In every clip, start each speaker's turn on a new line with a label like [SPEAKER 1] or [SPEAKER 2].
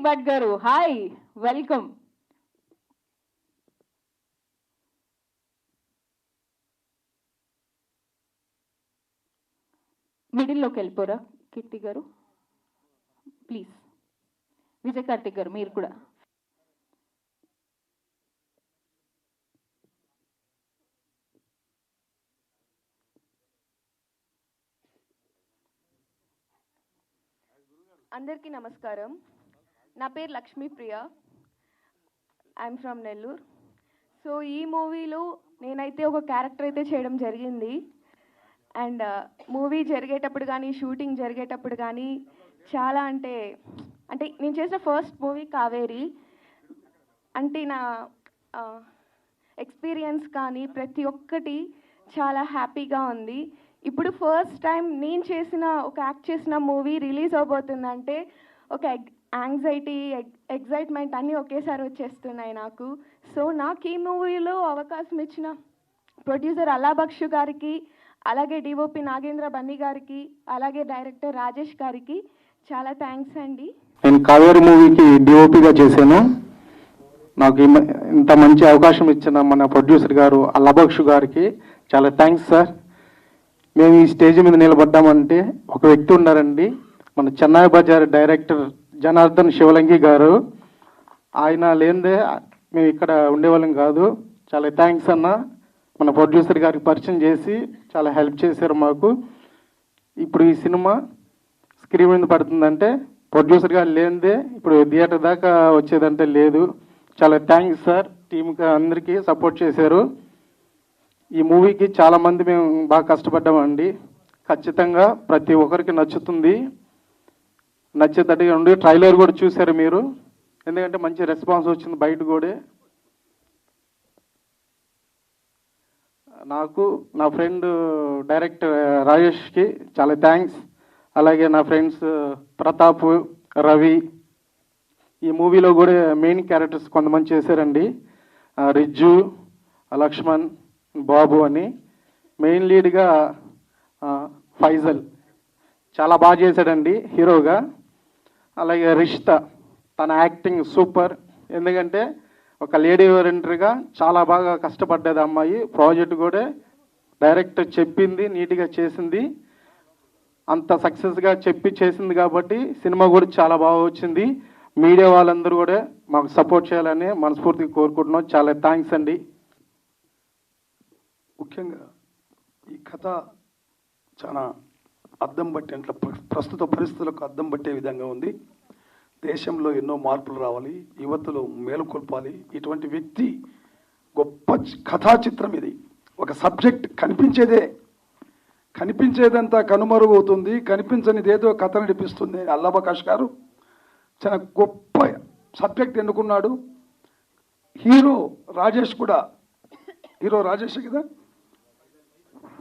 [SPEAKER 1] భట్ గారు, hi, welcome. మిడిల్లోకి వెళ్ళిపోరా కీర్తి గారు, please. Vijay Karthik గారు మీరు కూడా.
[SPEAKER 2] అందరికీ నమస్కారం. నా పేరు Lakshmipriya. I'm from Nellore. So ఈ మూవీలో నేనైతే ఒక క్యారెక్టర్ అయితే చేయడం జరిగింది. అండ్ మూవీ జరిగేటప్పుడు కానీ షూటింగ్ జరిగేటప్పుడు కానీ చాలా అంటే నేను చేసిన ఫస్ట్ మూవీ కావేరి. అంటే నా ఎక్స్పీరియన్స్ కానీ ప్రతి ఒక్కటి చాలా హ్యాపీగా ఉంది. ఇప్పుడు ఫస్ట్ టైం నేను యాక్ట్ చేసిన మూవీ రిలీజ్ అవబోతుందంటే ఒక యాంగ్జైటీ, ఎగ్జైట్మెంట్ అన్నీ ఒకేసారి వచ్చేస్తున్నాయి నాకు. సో నాకు ఈ మూవీలో అవకాశం ఇచ్చిన ప్రొడ్యూసర్ అల్లా బక్షు గారికి, అలాగే డిఓపి నాగేంద్ర బన్నీ గారికి, అలాగే డైరెక్టర్ రాజేష్ గారికి చాలా థ్యాంక్స్ అండి.
[SPEAKER 3] నేను కావేరి మూవీకి డిఓపిగా చేశాను. నాకు ఇంత మంచి అవకాశం ఇచ్చిన మన ప్రొడ్యూసర్ గారు అల్లా బక్షు గారికి చాలా థ్యాంక్స్ సార్. మేము ఈ స్టేజ్ మీద నిలబడ్డామంటే ఒక వ్యక్తి ఉన్నారండి, మన చెన్నై బజార్ డైరెక్టర్ జనార్దన్ శివలంగి గారు. ఆయన లేనిదే మేము ఇక్కడ ఉండేవాళ్ళం కాదు. చాలా థ్యాంక్స్ అన్న. మన ప్రొడ్యూసర్ గారికి పరిచయం చేసి చాలా హెల్ప్ చేశారు మాకు. ఇప్పుడు ఈ సినిమా స్క్రీన్ మీద పడుతుందంటే ప్రొడ్యూసర్ గారు లేనిదే ఇప్పుడు థియేటర్ దాకా వచ్చేదంటే లేదు. చాలా థ్యాంక్స్ సార్. టీంకి అందరికీ సపోర్ట్ చేశారు. ఈ మూవీకి చాలామంది మేము బాగా కష్టపడ్డామండి. ఖచ్చితంగా ప్రతి ఒక్కరికి నచ్చుతుంది, నచ్చేటట్టుగా ఉండి ట్రైలర్ కూడా చూశారు మీరు. ఎందుకంటే మంచి రెస్పాన్స్ వచ్చింది బయట కూడా. నాకు నా ఫ్రెండ్ డైరెక్టర్ రాజేష్కి చాలా థ్యాంక్స్. అలాగే నా ఫ్రెండ్స్ ప్రతాప్, రవి ఈ మూవీలో కూడా మెయిన్ క్యారెక్టర్స్ కొంతమంది చేశారండి. రిజ్జు, లక్ష్మణ్, బాబు అని. మెయిన్ లీడ్గా ఫైజల్ చాలా బాగా చేశాడండి హీరోగా. అలాగే రిషిత, తన యాక్టింగ్ సూపర్. ఎందుకంటే ఒక లేడీ ఓరియంటెడ్గా చాలా బాగా కష్టపడ్డది అమ్మాయి. ప్రాజెక్ట్ కూడా డైరెక్టర్ చెప్పింది నీట్గా చేసింది. అంత సక్సెస్గా చెప్పి చేసింది కాబట్టి సినిమా కూడా చాలా బాగా వచ్చింది. మీడియా వాళ్ళందరూ కూడా మాకు సపోర్ట్ చేయాలని మనస్ఫూర్తిగా కోరుకుంటున్నాం. చాలా థ్యాంక్స్ అండి.
[SPEAKER 4] ముఖ్యంగా ఈ కథ చాలా అద్దం పట్టే ప్రస్తుత పరిస్థితులకు అద్దం పట్టే విధంగా ఉంది. దేశంలో ఎన్నో మార్పులు రావాలి, యువతలు మేలుకొల్పాలి. ఇటువంటి వ్యక్తి గొప్ప కథా చిత్రం ఇది. ఒక సబ్జెక్ట్ కనిపించేదంతా కనుమరుగవుతుంది, కనిపించనిది ఏదో కథ నడిపిస్తుంది. అల్లా బక్ష్ గారు చాలా గొప్ప సబ్జెక్ట్ ఎన్నుకున్నాడు. హీరో రాజేష్ కూడా, హీరో రాజేష్ కదా,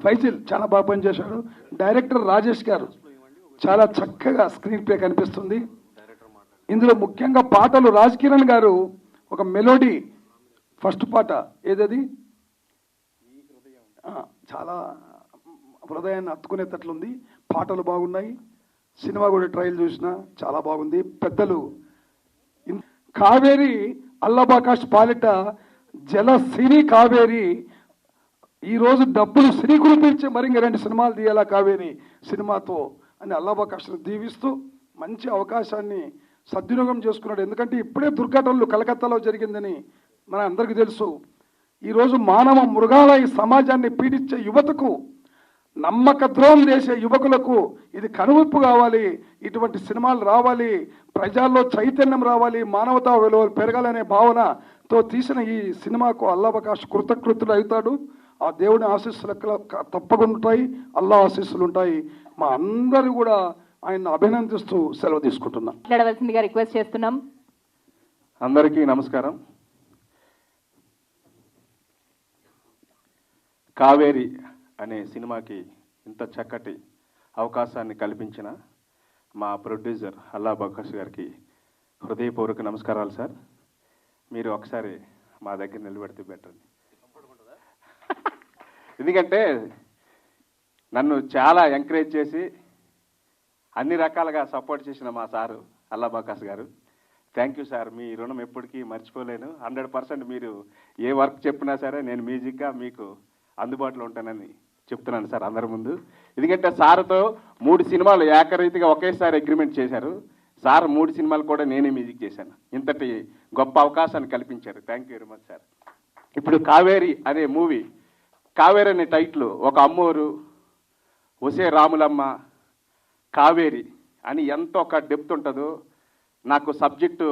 [SPEAKER 4] ఫైజిల్ చాలా బాగా పనిచేశాడు. డైరెక్టర్ రాజేష్ గారు చాలా చక్కగా స్క్రీన్ ప్లే కనిపిస్తుంది. ఇందులో ముఖ్యంగా పాటలు రాజ్ కిరణ్ గారు ఒక మెలోడీ ఫస్ట్ పాట ఏదది చాలా హృదయాన్ని హత్తుకునేటట్లుంది. పాటలు బాగున్నాయి. సినిమా కూడా ట్రయల్ చూసినా చాలా బాగుంది. పెద్దలు కావేరి అల్లా బక్ష్ పాలిట జలసిరి కావేరి ఈరోజు డబ్బులు శ్రీ కురిపించి మరింక 2 సినిమాలు తీయాలా కావేరి సినిమాతో అని అల్లా బక్ష్ దీవిస్తూ మంచి అవకాశాన్ని సద్వినియోగం చేసుకున్నాడు. ఎందుకంటే ఇప్పుడే దుర్ఘటనలు కలకత్తాలో జరిగిందని మన అందరికీ తెలుసు. ఈరోజు మానవ మృగాల ఈ సమాజాన్ని పీడించే యువతకు, నమ్మక ద్రోహం చేసే యువకులకు ఇది కనువిప్పు కావాలి. ఇటువంటి సినిమాలు రావాలి, ప్రజల్లో చైతన్యం రావాలి, మానవతా విలువలు పెరగాలనే భావనతో తీసిన ఈ సినిమాకు అల్లా బక్ష్ కృతజ్ఞతలు అవుతాడు. ఆ దేవుని ఆశీస్సులు తప్పకుండా ఉంటాయి, అల్లా ఆశీస్సులు ఉంటాయి. మా అందరూ కూడా ఆయన అభినందిస్తూ సెలవు తీసుకుంటున్నాం.
[SPEAKER 1] మాట్లాడవలసిందిగా రిక్వెస్ట్ చేస్తున్నాం.
[SPEAKER 3] అందరికీ నమస్కారం. కావేరి అనే సినిమాకి ఇంత చక్కటి అవకాశాన్ని కల్పించిన మా ప్రొడ్యూసర్ అల్లా బక్ష్ గారికి హృదయపూర్వక నమస్కారాలు సార్. మీరు ఒకసారి మా దగ్గర నిలబెడితే బెటర్. ఎందుకంటే నన్ను చాలా ఎంకరేజ్ చేసి అన్ని రకాలుగా సపోర్ట్ చేసిన మా సారు అల్లా బక్ష్ గారు
[SPEAKER 5] థ్యాంక్ యూ సార్, మీ రుణం ఎప్పటికీ మర్చిపోలేను. 100% మీరు ఏ వర్క్ చెప్పినా సరే నేను మ్యూజిక్గా మీకు అందుబాటులో ఉంటానని చెప్తున్నాను సార్ అందరి ముందు. ఎందుకంటే సార్తో 3 సినిమాలు ఏకరీతిగా ఒకేసారి అగ్రిమెంట్ చేశారు. సార్ 3 సినిమాలు కూడా నేనే మ్యూజిక్ చేశాను. ఇంతటి గొప్ప అవకాశాన్ని కల్పించారు. Thank you very much sir. ఇప్పుడు కావేరి అనే మూవీ, కావేరి అనే టైటిల్ ఒక అమ్మోరు, ఒసే రాములమ్మ, కావేరి అని ఎంత ఒక డెప్త్ ఉంటుందో నాకు సబ్జెక్టు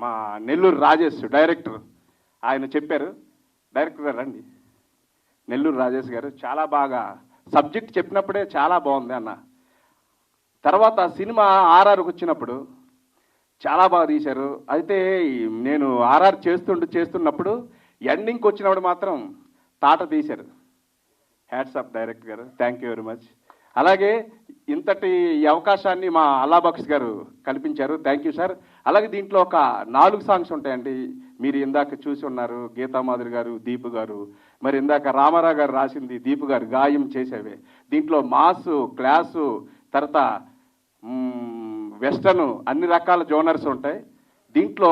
[SPEAKER 5] మా నెల్లూరు రాజేష్ డైరెక్టర్ ఆయన చెప్పారు. డైరెక్టర్ గారు రండి, నెల్లూరు రాజేష్ గారు చాలా బాగా సబ్జెక్ట్ చెప్పినప్పుడే చాలా బాగుంది అన్న. తర్వాత సినిమా ఆర్ఆర్కి వచ్చినప్పుడు చాలా బాగా తీశారు. అయితే నేను ఆర్ఆర్ చేస్తున్నప్పుడు ఎండింగ్కి వచ్చినప్పుడు మాత్రం తాట తీశారు. హ్యాట్స్ ఆఫ్ డైరెక్టర్ గారు, థ్యాంక్ యూ వెరీ మచ్. అలాగే ఇంతటి ఈ అవకాశాన్ని మా అల్లాబక్ష్ గారు కల్పించారు. Thank you sir. అలాగే దీంట్లో ఒక 4 సాంగ్స్ ఉంటాయండి. మీరు ఇందాక చూసి ఉన్నారు, గీతామాధురి గారు, దీపు గారు, మరి ఇందాక రామారావు గారు రాసింది దీపు గారు గాయం చేసేవే. దీంట్లో మాసు, క్లాసు, తర్వాత వెస్టర్న్, అన్ని రకాల జోనర్స్ ఉంటాయి. దీంట్లో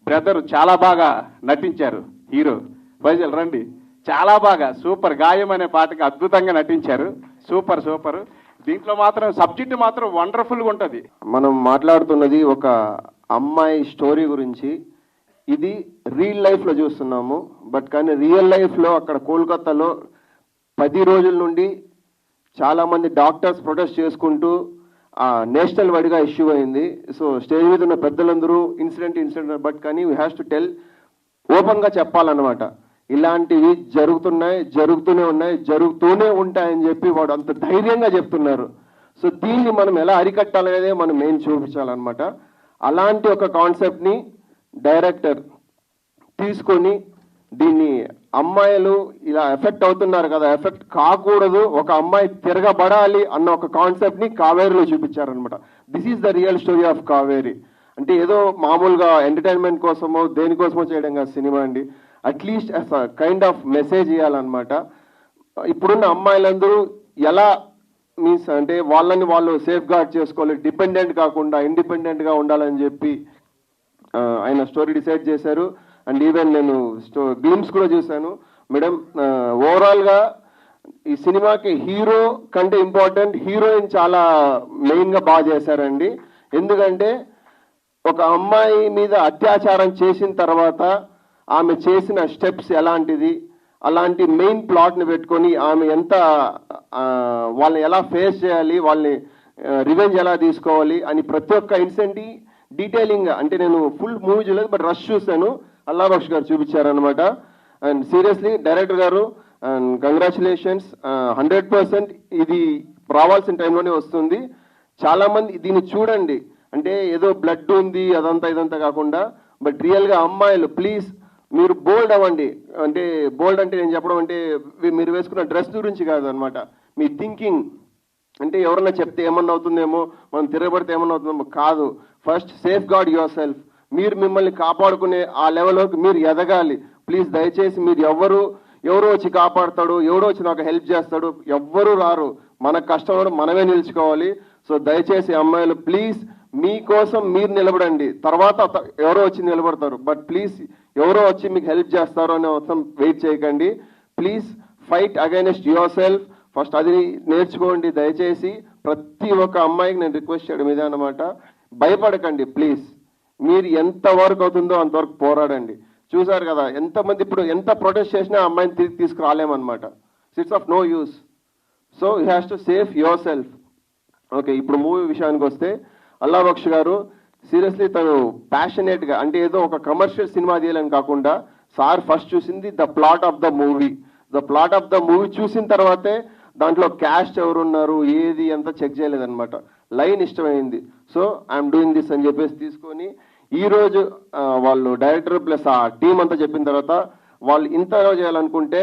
[SPEAKER 5] బ్రదర్ చాలా బాగా నటించారు. హీరో వైజల్ రండి, చాలా బాగా సూపర్, గాయం అనే పాటకి అద్భుతంగా నటించారు. Super super. దీంట్లో మాత్రం సబ్జెక్ట్ మాత్రం వండర్ఫుల్గా ఉంటుంది.
[SPEAKER 6] మనం మాట్లాడుతున్నది ఒక అమ్మాయి స్టోరీ గురించి. ఇది రియల్ లైఫ్లో చూస్తున్నాము, బట్ కానీ రియల్ లైఫ్లో అక్కడ కోల్కతాలో 10 రోజుల నుండి చాలామంది డాక్టర్స్ ప్రొటెస్ట్ చేసుకుంటూ నేషనల్ వైడ్గా ఇష్యూ అయింది. సో స్టేజ్ మీద ఉన్న పెద్దలందరూ ఇన్సిడెంట్ బట్ కానీ వీ హ్యాస్ టు టెల్, ఓపెన్గా చెప్పాలన్నమాట. ఇలాంటివి జరుగుతూనే ఉంటాయని చెప్పి వాడు అంత ధైర్యంగా చెప్తున్నారు. సో దీన్ని మనం ఎలా అరికట్టాలనేదే మనం మెయిన్ చూపించాలన్నమాట. అలాంటి ఒక కాన్సెప్ట్ని డైరెక్టర్ తీసుకొని దీన్ని అమ్మాయిలు ఇలా ఎఫెక్ట్ అవుతున్నారు కదా, ఎఫెక్ట్ కాకూడదు, ఒక అమ్మాయి తిరగబడాలి అన్న ఒక కాన్సెప్ట్ని కావేరిలో చూపించారనమాట. This is the real story of Kaveri. అంటే ఏదో మామూలుగా ఎంటర్టైన్మెంట్ కోసమో దేనికోసమో చేయడం కాదు సినిమా అండి. At least as a kind of message ఇవ్వాలన్నమాట. ఇప్పుడున్న అమ్మాయిలందరూ ఎలా మీన్స్ అంటే వాళ్ళని వాళ్ళు సేఫ్ గార్డ్ చేసుకోవాలి, డిపెండెంట్ కాకుండా ఇండిపెండెంట్గా ఉండాలని చెప్పి ఆయన స్టోరీ డిసైడ్ చేశారు. అండ్ ఈవెన్ నేను గ్లిమ్స్ కూడా చూశాను మేడం. ఓవరాల్గా ఈ సినిమాకి హీరో కంటే ఇంపార్టెంట్ హీరోయిన్ చాలా మెయిన్గా బాగా చేశారండి. ఎందుకంటే ఒక అమ్మాయి మీద అత్యాచారం చేసిన తర్వాత ఆమె చేసిన స్టెప్స్ ఎలాంటిది, అలాంటి మెయిన్ ప్లాట్ని పెట్టుకొని ఆమె ఎంత వాళ్ళని ఎలా ఫేస్ చేయాలి, వాళ్ళని రివెంజ్ ఎలా తీసుకోవాలి అని ప్రతి ఒక్క ఇన్సిడెంట్ డీటెయిలింగ్, అంటే నేను ఫుల్ మూవీ చూడలేదు బట్ రష్ చూశాను, అల్లాబక్ష్ గారు చూపించారనమాట. అండ్ సీరియస్లీ డైరెక్టర్ గారు అండ్ కంగ్రాచులేషన్స్. 100% ఇది రావాల్సిన టైంలోనే వస్తుంది. చాలామంది దీన్ని చూడండి, అంటే ఏదో బ్లడ్ ఉంది అదంతా కాకుండా బట్ రియల్గా అమ్మాయిలు ప్లీజ్ మీరు బోల్డ్ అవ్వండి. అంటే బోల్డ్ అంటే నేను చెప్పడం అంటే మీరు వేసుకున్న డ్రెస్ గురించి కాదు అనమాట, మీ థింకింగ్. అంటే ఎవరన్నా చెప్తే ఏమన్నా అవుతుందేమో, మనం తిరగబడితే ఏమన్నా అవుతుందేమో కాదు. First safeguard yourself. మీరు మిమ్మల్ని కాపాడుకునే ఆ లెవెల్లోకి మీరు ఎదగాలి. ప్లీజ్ దయచేసి మీరు ఎవరో వచ్చి కాపాడుతాడు, ఎవరో వచ్చి నాకు హెల్ప్ చేస్తాడు, ఎవ్వరూ రారు. మన కష్టం మనమే నిలుచుకోవాలి. సో దయచేసి అమ్మాయిలు ప్లీజ్ మీకోసం మీరు నిలబడండి, తర్వాత ఎవరో వచ్చి నిలబడతారు, బట్ ప్లీజ్ ఎవరో వచ్చి మీకు హెల్ప్ చేస్తారో అనే మొత్తం వెయిట్ చేయకండి. Please fight against your self. First అది నేర్చుకోండి దయచేసి. ప్రతి ఒక్క అమ్మాయికి నేను రిక్వెస్ట్ చేయడం ఇదే అనమాట, భయపడకండి ప్లీజ్. మీరు ఎంతవరకు అవుతుందో అంతవరకు పోరాడండి. చూసారు కదా ఎంతమంది ఇప్పుడు ఎంత ప్రొటెస్ట్ చేసినా అమ్మాయిని తిరిగి తీసుకురాలేమన్నమాట. It's of no use. So you has to safe your self. Okay, ఇప్పుడు మూవీ విషయానికి వస్తే అల్లాబక్ష్ గారు సీరియస్లీ తను ప్యాషనేట్గా, అంటే ఏదో ఒక కమర్షియల్ సినిమా తీయాలని కాకుండా సార్ ఫస్ట్ చూసింది the plot of the movie. The plot of the movie చూసిన తర్వాతే దాంట్లో క్యాస్ట్ ఎవరున్నారు ఏది అంతా చెక్ చేయలేదన్నమాట. లైన్ ఇష్టమైంది. సో ఐఎమ్ డూయింగ్ దిస్ అని చెప్పేసి తీసుకొని ఈరోజు వాళ్ళు డైరెక్టర్ ప్లస్ ఆ టీం అంతా చెప్పిన తర్వాత వాళ్ళు ఇంతలో చేయాలనుకుంటే,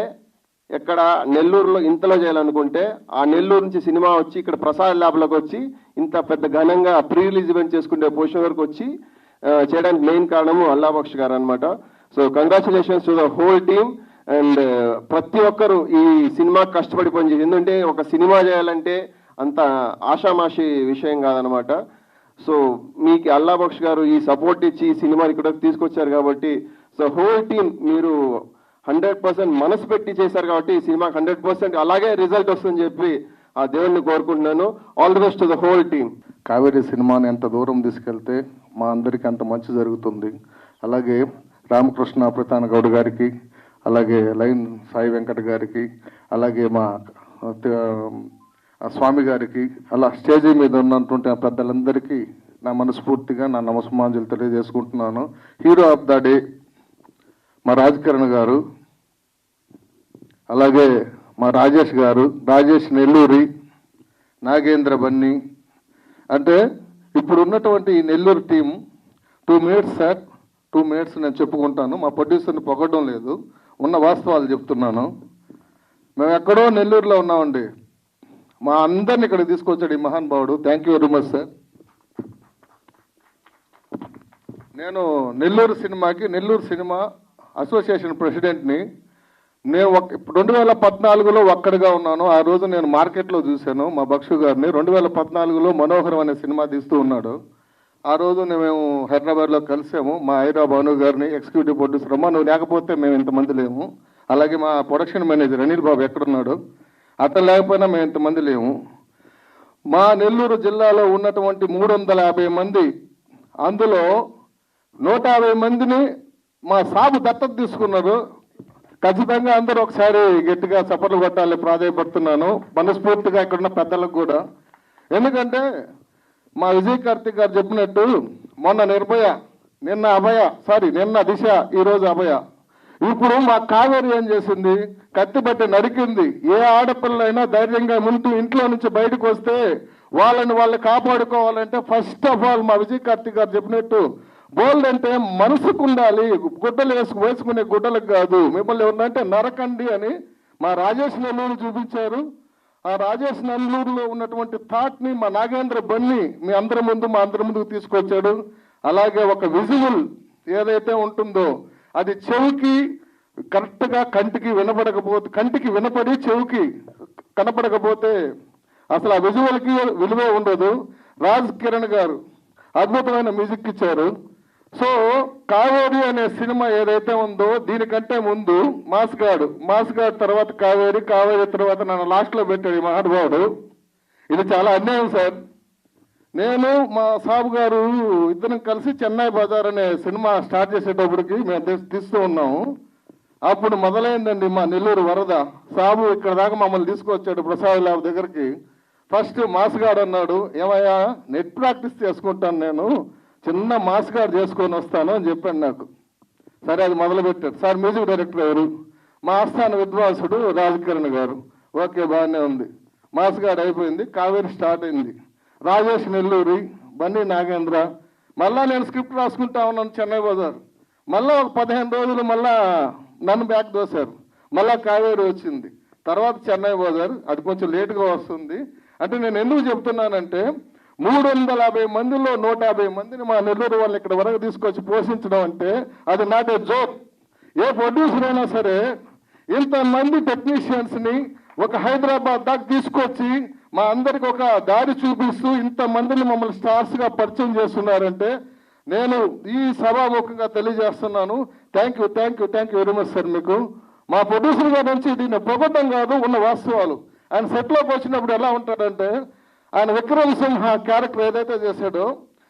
[SPEAKER 6] ఎక్కడ నెల్లూరులో ఇంతలో చేయాలనుకుంటే ఆ నెల్లూరు నుంచి సినిమా వచ్చి ఇక్కడ ప్రసాద్ ల్యాబ్లోకి వచ్చి ఇంత పెద్ద ఘనంగా ప్రీ రిలీజ్ ఈవెంట్ చేసుకునే పొజిషన్ వరకు వచ్చి చేయడానికి మెయిన్ కారణము అల్లాబక్ష్ గారు అనమాట. So congratulations to the whole team. And ప్రతి ఒక్కరు ఈ సినిమా కష్టపడి పనిచేసి, ఎందుకంటే ఒక సినిమా చేయాలంటే అంత ఆషామాషి విషయం కాదనమాట. సో మీకు అల్లా బక్ష్ గారు ఈ సపోర్ట్ ఇచ్చి ఈ సినిమా ఇక్కడ తీసుకొచ్చారు కాబట్టి సో హోల్ టీమ్ మీరు 100% మనసు పెట్టి చేశారు కాబట్టి ఈ సినిమాకి 100% అలాగే రిజల్ట్ వస్తుందని చెప్పి ఆ దేవుణ్ణి కోరుకుంటున్నాను. All the best to the whole team.
[SPEAKER 3] Kaveri సినిమాని ఎంత దూరం తీసుకెళ్తే మా అందరికీ అంత మంచి జరుగుతుంది. అలాగే రామకృష్ణ ప్రతాన గౌడ్ గారికి, అలాగే లైన్ సాయి వెంకట గారికి, అలాగే మా స్వామి గారికి, అలా స్టేజీ మీద ఉన్నటువంటి పెద్దలందరికీ నా మనస్ఫూర్తిగా నా నమస్మాంజలు తెలియజేసుకుంటున్నాను. హీరో ఆఫ్ ద డే మా రాజకిరణ్ గారు, అలాగే మా రాజేష్ గారు, రాజేష్ నెల్లూరి, నాగేంద్ర బన్నీ. అంటే ఇప్పుడు ఉన్నటువంటి ఈ Nellore team 2 minutes sir, 2 minutes నేను చెప్పుకుంటాను. మా ప్రొడ్యూసర్ని పొగడం లేదు, ఉన్న వాస్తవాలు చెప్తున్నాను. మేము ఎక్కడో నెల్లూరులో ఉన్నామండి, మా అందరిని ఇక్కడికి తీసుకొచ్చాడు ఈ మహానుభావుడు. Thank you very much sir. నేను నెల్లూరు సినిమా అసోసియేషన్ ప్రెసిడెంట్ని. నేను 2014లో ఒక్కడిగా ఉన్నాను. ఆ రోజు నేను మార్కెట్లో చూశాను మా బక్షు గారిని. 2014లో మనోహరం అనే సినిమా తీస్తూ ఉన్నాడు. ఆ రోజు మేము హైదరాబాద్లో కలిసాము. మా ఐరా భాను గారిని, ఎగ్జిక్యూటివ్ ప్రొడ్యూసర్ అమ్మ నువ్వు లేకపోతే మేము ఇంతమంది లేము. అలాగే మా ప్రొడక్షన్ మేనేజర్ అనిల్ బాబు ఎక్కడున్నాడు, అతను లేకపోయినా మేము ఇంతమంది లేము. మా నెల్లూరు జిల్లాలో ఉన్నటువంటి 350 మంది, అందులో 150 మందిని మా సాబు దత్తత తీసుకున్నారు. ఖచ్చితంగా అందరూ ఒకసారి గట్టిగా చప్పట్లు కొట్టాలి ప్రాధాయపడుతున్నాను, మనస్ఫూర్తిగా ఇక్కడున్న పెద్దలకు కూడా. ఎందుకంటే మా విజయ్ కార్తిక్ గారు చెప్పినట్టు మొన్న నిర్భయ, నిన్న దిశ, ఈరోజు అభయ. ఇప్పుడు మా కావేరి ఏం చేసింది, కత్తిబట్టి నరికింది. ఏ ఆడపిల్లైనా ధైర్యంగా ముందు ఇంట్లో నుంచి బయటకు వస్తే వాళ్ళు కాపాడుకోవాలంటే ఫస్ట్ ఆఫ్ ఆల్ మా విజయ్ కార్తిక్ గారు చెప్పినట్టు బోల్డ్ అంటే మనసుకు ఉండాలి, గుడ్డలు వేసుకునే గుడ్డలకు కాదు. మిమ్మల్ని ఎవరంటే నరకండి అని మా రాజేష్ నెల్లూరు చూపించారు. ఆ రాజేష్ నెల్లూరులో ఉన్నటువంటి థాట్ని మా నాగేంద్ర బన్ని మా అందరి ముందుకు తీసుకొచ్చాడు. అలాగే ఒక విజువల్ ఏదైతే ఉంటుందో అది చెవికి కరెక్ట్గా కంటికి వినపడి చెవికి కనపడకపోతే అసలు ఆ విజువల్కి విలువే ఉండదు. రాజ్ కిరణ్ గారు అద్భుతమైన మ్యూజిక్ ఇచ్చారు. సో కావేరి అనే సినిమా ఏదైతే ఉందో దీనికంటే ముందు మాస్ గాడ్ తర్వాత కావేరి తర్వాత నన్ను లాస్ట్లో పెట్టాడు ఈ మహానుభావుడు. ఇది చాలా అన్యాయం సార్. నేను మా సాబు గారు ఇద్దరం కలిసి చెన్నై బజార్ అనే సినిమా స్టార్ట్ చేసేటప్పటికి మేము తీస్తూ ఉన్నాము. అప్పుడు మొదలైందండి మా నెల్లూరు వరద. సాబు ఇక్కడ దాకా మమ్మల్ని తీసుకొచ్చాడు ప్రసాద్ ల్యాబ్ దగ్గరికి. ఫస్ట్ మాస్ గాడ్ అన్నాడు, ఏమయ్యా నెట్ ప్రాక్టీస్ చేసుకుంటాను, నేను చిన్న మాస్ గాడ్ చేసుకొని వస్తాను అని చెప్పాడు నాకు. సరే అది మొదలుపెట్టాడు. సార్ మ్యూజిక్ డైరెక్టర్ ఎవరు, మా ఆస్థాన విద్వాంసుడు రాజకిరణ్ గారు. ఓకే బాగానే ఉంది. మాస్ గాడ్ అయిపోయింది, కావేరి స్టార్ట్ అయింది. రాజేష్ నెల్లూరి, బన్నీ నాగేంద్ర. మళ్ళా నేను స్క్రిప్ట్ రాసుకుంటా ఉన్నాను చెన్నై బజార్. మళ్ళా ఒక 15 రోజులు మళ్ళా నన్ను బ్యాక్ దోశారు. మళ్ళా కావేరి వచ్చింది, తర్వాత చెన్నై బజార్. అది కొంచెం లేటుగా వస్తుంది. అంటే నేను ఎందుకు చెప్తున్నానంటే 350 మందిలో 150 మందిని మా నెల్లూరు వాళ్ళు ఇక్కడ వరకు తీసుకొచ్చి పోషించడం అంటే అది not a joke. A producer అయినా సరే ఇంతమంది టెక్నీషియన్స్ని ఒక హైదరాబాద్ దాకా తీసుకొచ్చి మా అందరికి ఒక దారి చూపిస్తూ ఇంతమందిని మమ్మల్ని స్టార్స్గా పరిచయం చేస్తున్నారంటే నేను ఈ సభాముఖంగా తెలియజేస్తున్నాను. Thank you very much sir. మీకు మా ప్రొడ్యూసర్ గారి నుంచి దీన్ని పొగడం కాదు, ఉన్న వాస్తవాలు. ఆయన సెట్లోకి వచ్చినప్పుడు ఎలా ఉంటాడంటే ఆయన విక్రమ్ సింహ క్యారెక్టర్ ఏదైతే చేశాడో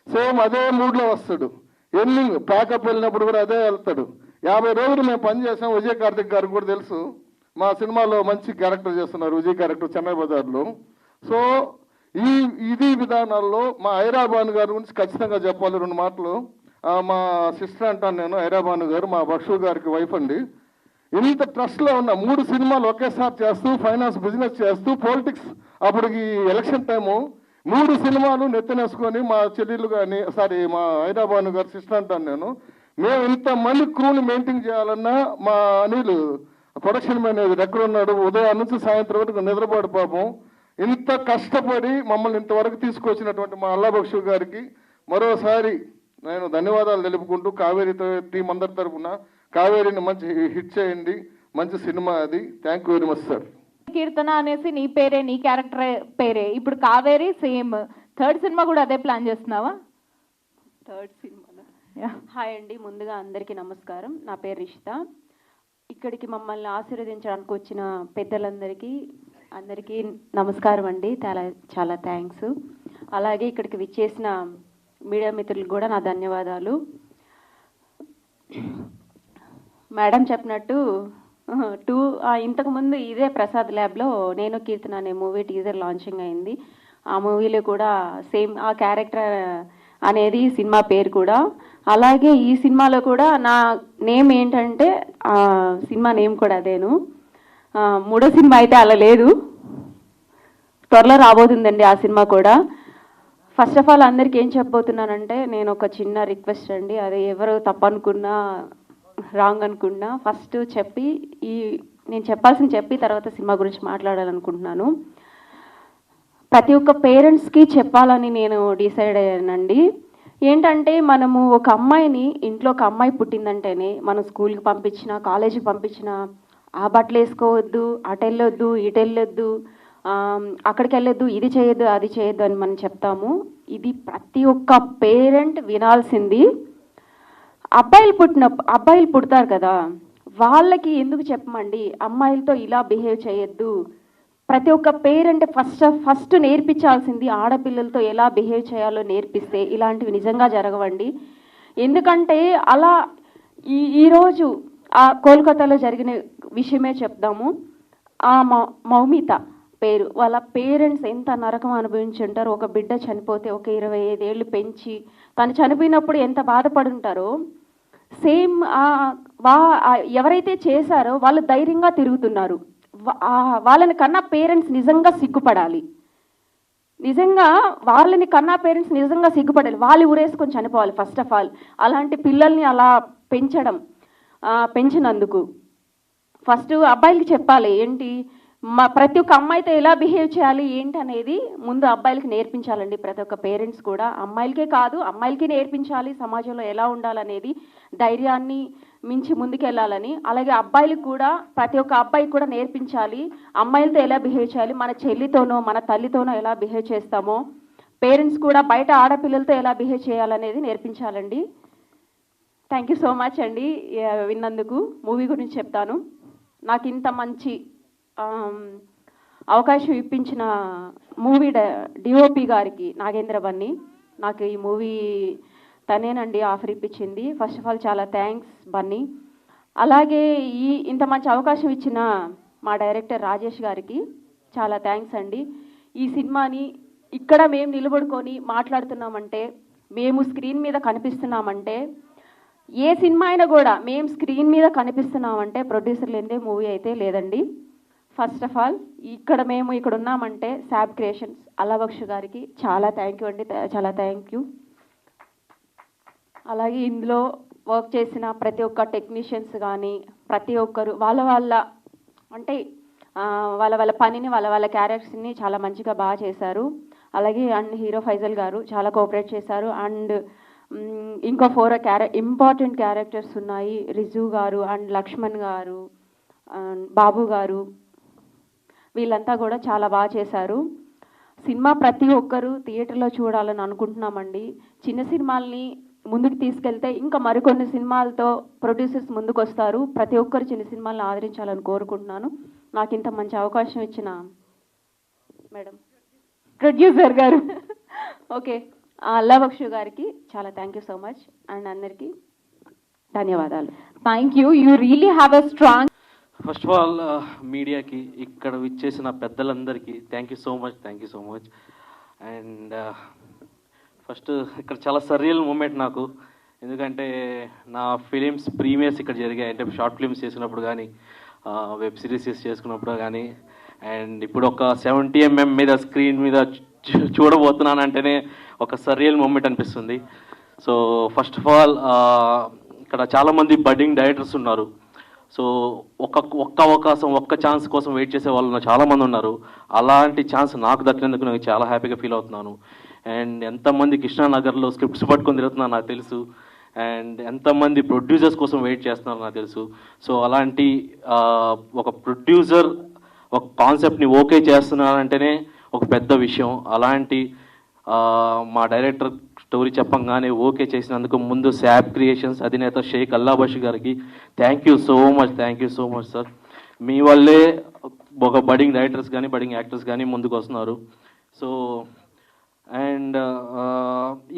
[SPEAKER 3] సేమ్ అదే మూడ్లో వస్తాడు. ఎండింగ్ ప్యాకప్ వెళ్ళినప్పుడు కూడా అదే వెళ్తాడు. 50 రోజులు మేము పనిచేసాం. విజయ్ కార్తిక్ గారికి కూడా తెలుసు, మా సినిమాలో మంచి క్యారెక్టర్ చేస్తున్నారు విజయ్ క్యారెక్టర్ చెన్నై బజార్లో. సో ఇది విధానాల్లో మా ఐరాబాను గారి గురించి ఖచ్చితంగా చెప్పాలి 2 మాటలు. మా సిస్టర్ అంటాను నేను, ఐరాబాను గారు మా బక్షు గారికి వైఫ్ అండి. ఇంత ట్రస్ట్లో ఉన్న 3 సినిమాలు ఒకేసారి చేస్తూ ఫైనాన్స్ బిజినెస్ చేస్తూ పాలిటిక్స్ అప్పుడు ఈ ఎలక్షన్ టైము 3 సినిమాలు నెత్తనేసుకొని మా చెల్లెళ్ళు కానీ మా హైదరాబాద్ గారు సిస్టర్ అంటాను నేను. మేము ఇంతమంది క్రూని మెయింటైన్ చేయాలన్నా మా అనిల్ ప్రొడక్షన్ మేనేజర్ ఎక్కడున్నాడు, ఉదయం నుంచి సాయంత్రం వరకు నిద్రపాటు పాపం. ఇంత కష్టపడి మమ్మల్ని ఇంతవరకు తీసుకొచ్చినటువంటి మా అల్లా బక్షు గారికి మరోసారి నేను ధన్యవాదాలు తెలుపుకుంటూ కావేరి టీం అందరి తరఫున కావేరిని మంచి హిట్ చేయండి, మంచి సినిమా అది. Thank you very much sir.
[SPEAKER 1] Keerthana అనేసి నీ పేరే, నీ క్యారెక్టర్ పేరే. ఇప్పుడు కావేరి సేమ్ థర్డ్ సినిమా కూడా అదే ప్లాన్ చేస్తున్నావా? థర్డ్ సినిమా
[SPEAKER 7] హాయ్ అండి, ముందుగా అందరికీ నమస్కారం. నా పేరు రిషిత. ఇక్కడికి మమ్మల్ని ఆశీర్వదించడానికి వచ్చిన అందరికీ నమస్కారం అండి. చాలా చాలా థ్యాంక్స్. అలాగే ఇక్కడికి విచ్చేసిన మీడియా మిత్రులకు కూడా నా ధన్యవాదాలు. మేడం చెప్పినట్టు ఇంతకుముందు ఇదే ప్రసాద్ ల్యాబ్లో నేను కీర్తన అనే మూవీ టీజర్ లాంచింగ్ అయింది. ఆ మూవీలో కూడా సేమ్ ఆ క్యారెక్టర్ అనేది సినిమా పేరు కూడా. అలాగే ఈ సినిమాలో కూడా నా నేమ్ ఏంటంటే సినిమా నేమ్ కూడా అదేను. మూడో సినిమా అయితే అలా లేదు, త్వరలో రాబోతుందండి ఆ సినిమా కూడా. ఫస్ట్ ఆఫ్ ఆల్ అందరికీ ఏం చెప్పబోతున్నానంటే, నేను ఒక చిన్న రిక్వెస్ట్ అండి, అది ఎవరు తప్పనుకున్నా రాంగ్ అనుకున్నా ఫస్ట్ చెప్పి నేను చెప్పాల్సింది చెప్పి తర్వాత సినిమా గురించి మాట్లాడాలనుకుంటున్నాను. ప్రతి ఒక్క పేరెంట్స్కి చెప్పాలని నేను డిసైడ్ అయ్యానండి. ఏంటంటే మనము ఒక అమ్మాయిని, ఇంట్లో ఒక అమ్మాయి పుట్టిందంటేనే మనం స్కూల్కి పంపించినా కాలేజీకి పంపించినా ఆ బట్టలు వేసుకోవద్దు, అటు వెళ్ళొద్దు, ఇటు వెళ్ళొద్దు, అక్కడికి వెళ్ళొద్దు, ఇది చేయొద్దు, అది చేయొద్దు అని మనం చెప్తాము. ఇది ప్రతి ఒక్క పేరెంట్ వినాల్సింది. అబ్బాయిలు పుడతారు కదా, వాళ్ళకి ఎందుకు చెప్పమండి అమ్మాయిలతో ఇలా బిహేవ్ చేయొద్దు. ప్రతి ఒక్క పేరెంట్ ఫస్ట్ నేర్పించాల్సింది ఆడపిల్లలతో ఎలా బిహేవ్ చేయాలో నేర్పిస్తే ఇలాంటివి నిజంగా జరగవండి. ఎందుకంటే అలా ఈరోజు ఆ కోల్కతాలో జరిగిన విషయమే చెప్దాము. ఆ మౌమిత పేరు, వాళ్ళ పేరెంట్స్ ఎంత నరకం అనుభవించి ఉంటారు. ఒక బిడ్డ చనిపోతే ఒక 25 ఏళ్ళు పెంచి తను చనిపోయినప్పుడు ఎంత బాధపడి ఉంటారో, సేమ్ ఎవరైతే చేశారో వాళ్ళు ధైర్యంగా తిరుగుతున్నారు. వాళ్ళని కన్నా పేరెంట్స్ నిజంగా సిగ్గుపడాలి. వాళ్ళు ఊరేసుకొని చనిపోవాలి ఫస్ట్ ఆఫ్ ఆల్. అలాంటి పిల్లల్ని అలా పెంచినందుకు ఫస్ట్ అబ్బాయిలకి చెప్పాలి ఏంటి, ప్రతి ఒక్క అమ్మాయితో ఎలా బిహేవ్ చేయాలి ఏంటి అనేది ముందు అబ్బాయిలకి నేర్పించాలండి. ప్రతి ఒక్క పేరెంట్స్ కూడా అమ్మాయిలకే కాదు అమ్మాయిలకి నేర్పించాలి సమాజంలో ఎలా ఉండాలనేది, ధైర్యాన్ని మించి ముందుకెళ్ళాలని. అలాగే అబ్బాయిలకు కూడా ప్రతి ఒక్క అబ్బాయికి కూడా నేర్పించాలి అమ్మాయిలతో ఎలా బిహేవ్ చేయాలి, మన చెల్లితోనో మన తల్లితోనో ఎలా బిహేవ్ చేస్తామో పేరెంట్స్ కూడా బయట ఆడపిల్లలతో ఎలా బిహేవ్ చేయాలనేది నేర్పించాలండి. థ్యాంక్ యూ సో మచ్ అండి విన్నందుకు. మూవీ గురించి చెప్తాను. నాకు ఇంత మంచి అవకాశం ఇప్పించిన మూవీ డిఓపి గారికి, నాగేంద్ర బన్నీ, నాకు ఈ మూవీ తనేనండి ఆఫర్ ఇప్పించింది. ఫస్ట్ ఆఫ్ ఆల్ చాలా థ్యాంక్స్ బన్నీ. అలాగే ఇంత మంచి అవకాశం ఇచ్చిన మా డైరెక్టర్ రాజేష్ గారికి చాలా థ్యాంక్స్ అండి. ఈ సినిమాని ఇక్కడ మేము నిలబడుకొని మాట్లాడుతున్నామంటే, మేము స్క్రీన్ మీద కనిపిస్తున్నామంటే, ఏ సినిమా అయినా కూడా మేము స్క్రీన్ మీద కనిపిస్తున్నామంటే ప్రొడ్యూసర్ లేనిదే మూవీ అయితే లేదండి. ఫస్ట్ ఆఫ్ ఆల్ మేము ఇక్కడ ఉన్నామంటే శాబ్ క్రియేషన్స్ అల్లబక్షు గారికి చాలా థ్యాంక్ యూ అండి, చాలా థ్యాంక్ యూ. అలాగే ఇందులో వర్క్ చేసిన ప్రతి ఒక్క టెక్నీషియన్స్ కానీ ప్రతి ఒక్కరు వాళ్ళ పనిని వాళ్ళ క్యారెక్టర్స్ని చాలా మంచిగా బాగా చేశారు. అలాగే అండ్ హీరో ఫైజల్ గారు చాలా కోఆపరేట్ చేశారు. అండ్ ఇంకో 4 ఇంపార్టెంట్ క్యారెక్టర్స్ ఉన్నాయి, రిజు గారు అండ్ లక్ష్మణ్ గారు బాబు గారు, వీళ్ళంతా కూడా చాలా బాగా చేశారు. సినిమా ప్రతి ఒక్కరు థియేటర్లో చూడాలని అనుకుంటున్నామండి. చిన్న సినిమాల్ని ముందుకు తీసుకెళ్తే ఇంకా మరికొన్ని సినిమాలతో ప్రొడ్యూసర్స్ ముందుకు వస్తారు. ప్రతి ఒక్కరు చిన్న సినిమాలను ఆదరించాలని కోరుకుంటున్నాను. నాకు ఇంత మంచి అవకాశం ఇచ్చిన మేడం ప్రొడ్యూసర్ గారు ఓకే అల్లబక్షు గారికి చాలా thank you so much and అందరికీ ధన్యవాదాలు.
[SPEAKER 1] Thank you. You really have a strong.
[SPEAKER 8] First of all మీడియాకి ఇక్కడ విచ్చేసిన పెద్దలందరికీ thank you so much. And first ఇక్కడ చాలా సర్రియల్ మూమెంట్ నాకు, ఎందుకంటే నా ఫిలిమ్స్ ప్రీమియర్స్ ఇక్కడ జరిగాయి. అంటే షార్ట్ ఫిలిమ్స్ చేసినప్పుడు కానీ వెబ్ సిరీస్ చేసుకున్నప్పుడు కానీ, అండ్ ఇప్పుడు ఒక 70 mm మీద స్క్రీన్ మీద చూడబోతున్నానంటేనే ఒక సర్రియల్ మూమెంట్ అనిపిస్తుంది. సో ఫస్ట్ ఆఫ్ ఆల్ ఇక్కడ చాలామంది బడ్డింగ్ డైరెక్టర్స్ ఉన్నారు. సో ఒక్క అవకాశం ఒక్క ఛాన్స్ కోసం వెయిట్ చేసే వాళ్ళు చాలామంది ఉన్నారు. అలాంటి ఛాన్స్ నాకు దక్కినందుకు నేను చాలా హ్యాపీగా ఫీల్ అవుతున్నాను. అండ్ ఎంతమంది కృష్ణానగర్లో స్క్రిప్ట్స్ పట్టుకొని తిరుగుతున్నారు నాకు తెలుసు, అండ్ ఎంతమంది ప్రొడ్యూసర్స్ కోసం వెయిట్ చేస్తున్నారు నాకు తెలుసు. సో అలాంటి ఒక ప్రొడ్యూసర్ ఒక కాన్సెప్ట్ని ఓకే చేస్తున్నారంటేనే ఒక పెద్ద విషయం. అలాంటి మా డైరెక్టర్ స్టోరీ చెప్పంగానే ఓకే చేసినందుకు ముందు శాప్ క్రియేషన్స్ అధినేత షేక్ అల్లాబష్ గారికి thank you so much sir. మీ వల్లే ఒక బడింగ్ డైరెక్టర్స్ కానీ బడింగ్ యాక్టర్స్ కానీ ముందుకు వస్తున్నారు. సో అండ్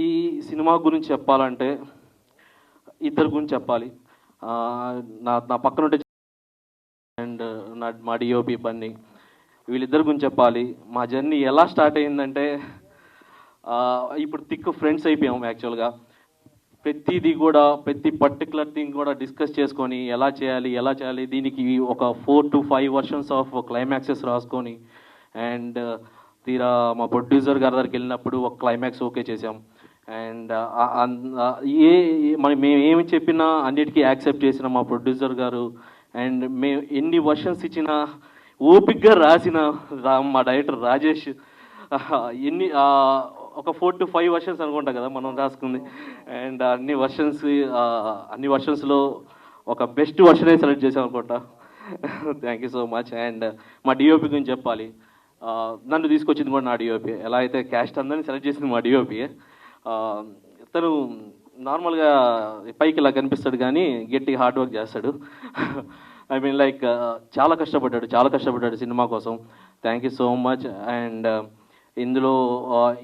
[SPEAKER 8] ఈ సినిమా గురించి చెప్పాలంటే ఇద్దరు గురించి చెప్పాలి. నా పక్కన ఉంటే అండ్ మా డిఓపి బన్నీ, వీళ్ళిద్దరి గురించి చెప్పాలి. మా జర్నీ ఎలా స్టార్ట్ అయిందంటే ఇప్పుడు థిక్ ఫ్రెండ్స్ అయిపోయాం యాక్చువల్గా. ప్రతిదీ కూడా ప్రతి పర్టికులర్ థింగ్ కూడా డిస్కస్ చేసుకొని ఎలా చేయాలి దీనికి ఒక 4 to 5 వర్షన్స్ ఆఫ్ క్లైమాక్సెస్ రాసుకొని అండ్ తీరా మా ప్రొడ్యూసర్ గారి దగ్గరికి వెళ్ళినప్పుడు ఒక క్లైమాక్స్ ఓకే చేసాం. అండ్ మేము ఏమి చెప్పినా అన్నిటికీ యాక్సెప్ట్ చేసిన మా ప్రొడ్యూసర్ గారు అండ్ మేము ఎన్ని వర్షన్స్ ఇచ్చినా ఓపిక్గా రాసిన మా డైరెక్టర్ రాజేష్ ఒక 4 to 5 వర్షన్స్ అనుకుంటా కదా మనం రాసుకుంది. అండ్ అన్ని వర్షన్స్లో ఒక బెస్ట్ వర్షనే సెలెక్ట్ చేసాం అనుకుంటా. Thank you so much. And మా డిఓపి గురించి చెప్పాలి. నన్ను తీసుకొచ్చింది కూడా నా డిఓపి. ఎలా అయితే క్యాస్ట్ అందరినీ సెలెక్ట్ చేసింది మా డిఓపి. తను నార్మల్గా పైకి ఇలా కనిపిస్తాడు కానీ గట్టి హార్డ్ వర్క్ చేస్తాడు. ఐ మీన్ లైక్ చాలా కష్టపడ్డాడు సినిమా కోసం. Thank you so much. And ఇందులో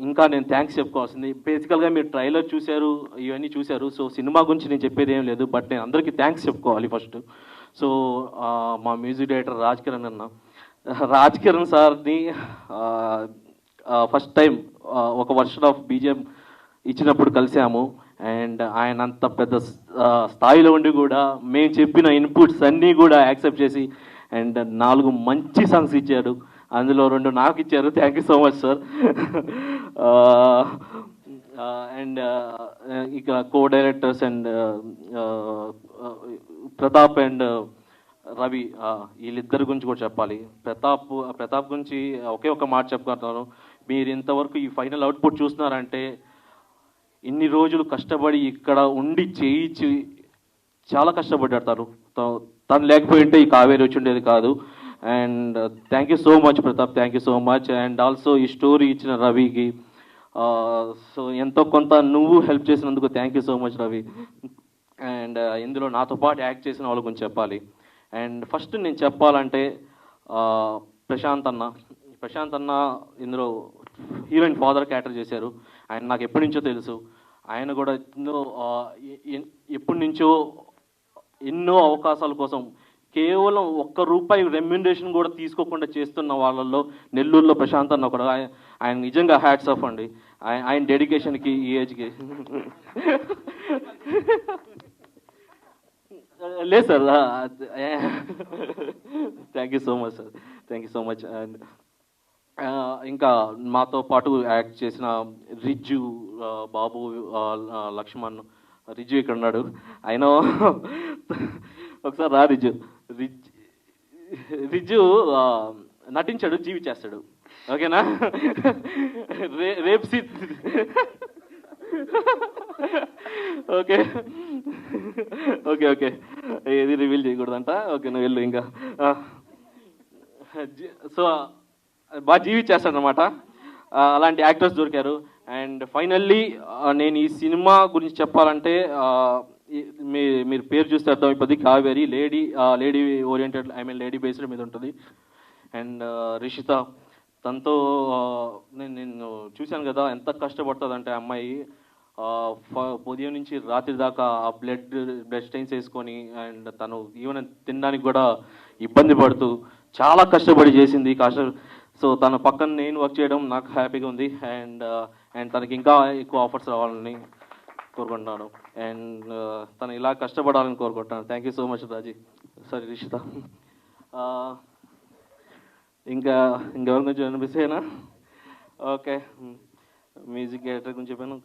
[SPEAKER 8] ఇంకా నేను థ్యాంక్స్ చెప్పుకోవాల్సింది, బేసికల్గా మీరు ట్రైలర్ చూశారు, ఇవన్నీ చూశారు. సో సినిమా గురించి నేను చెప్పేది ఏం లేదు, బట్ నేను అందరికీ థ్యాంక్స్ చెప్పుకోవాలి ఫస్ట్. సో మా మ్యూజిక్ డైరెక్టర్ రాజ్ కిరణ్ సార్ని ఫస్ట్ టైం ఒక వర్షన్ ఆఫ్ బీజిఎం ఇచ్చినప్పుడు కలిసాము. అండ్ ఆయన అంత పెద్ద స్థాయిలో ఉండి కూడా మేము చెప్పిన ఇన్పుట్స్ అన్నీ కూడా యాక్సెప్ట్ చేసి అండ్ 4 మంచి సాంగ్స్ ఇచ్చారు. అందులో 2 నాకు ఇచ్చారు. Thank you so much sir. And ఇక co directors and Pratap and Ravi, వీళ్ళిద్దరి గురించి కూడా చెప్పాలి. ప్రతాప్ గురించి ఒకే ఒక మాట చెప్పుకుంటున్నాను. మీరు ఇంతవరకు ఈ ఫైనల్ అవుట్పుట్ చూస్తున్నారంటే ఇన్ని రోజులు కష్టపడి ఇక్కడ ఉండి చేయించి చాలా కష్టపడ్డారు. తను లేకపోయి ఉంటే ఈ కావేరి వచ్చి ఉండేది కాదు. And thank you so much Pratap, thank you so much. And also ఈ స్టోరీ ఇచ్చిన రవికి సో ఎంతో కొంత నువ్వు హెల్ప్ చేసినందుకు thank you so much Ravi. And ఇందులో నాతో పాటు యాక్ట్ చేసిన వాళ్ళ గురించి చెప్పాలి. అండ్ ఫస్ట్ నేను చెప్పాలంటే ప్రశాంత్ అన్న ఇందులో హీరోయిన్ ఫాదర్ క్యారెక్టర్ చేశారు. ఆయన నాకు ఎప్పటి నుంచో తెలుసు. ఆయన కూడా ఎప్పటి నుంచో ఎన్నో అవకాశాల కోసం కేవలం ₹1 రెమ్యునరేషన్ కూడా తీసుకోకుండా చేస్తున్న వాళ్ళల్లో నెల్లూరులో ప్రశాంత్ అన్న కూడా. ఆయన నిజంగా హ్యాట్స్ ఆఫ్ అండి, ఆయన డెడికేషన్కి ఈ ఏజ్కి. లేదు sir, thank you so much sir, thank you so much. And ఇంకా మాతో పాటు యాక్ట్ చేసిన రిజ్జు, బాబు, లక్ష్మణ్. రిజ్జు ఇక్కడ ఉన్నాడు, ఆయన ఒకసారి రా. రిజ్జు నటించాడు, జీవించేస్తాడు. ఓకేనా? రేపు ఓకే ఓకే ఓకే ఏది రివీల్ చేయకూడదంట. ఓకే, నువ్వు వెళ్ళు ఇంకా. సో బాగా జీవించేస్తాడు అనమాట. అలాంటి యాక్టర్స్ దొరికారు. అండ్ ఫైనల్లీ నేను ఈ సినిమా గురించి చెప్పాలంటే మీరు పేరు చూస్తే అర్థమైపోద్ది. Kaveri lady oriented, I mean lady based మీద ఉంటుంది. అండ్ రిషిత, తనతో నేను చూశాను కదా ఎంత కష్టపడుతుందంటే అమ్మాయి. ఉదయం నుంచి రాత్రి దాకా ఆ బ్లడ్ స్టెయిన్స్ వేసుకొని అండ్ తను ఈవెన్ తినడానికి కూడా ఇబ్బంది పడుతూ చాలా కష్టపడి చేసింది. సో తన పక్కన నేను వర్క్ చేయడం నాకు హ్యాపీగా ఉంది. అండ్ తనకి ఇంకా ఎక్కువ ఆఫర్స్ రావాలని కోరుకుంటున్నాను. అండ్ తను ఇలా కష్టపడాలని కోరుకుంటున్నాను. Thank you so much sorry Rishita. ఇంకెవరి గురించి అనిపిస్తేనా? ఓకే, మ్యూజిక్ డైరెక్టర్ గురించి చెప్పాను.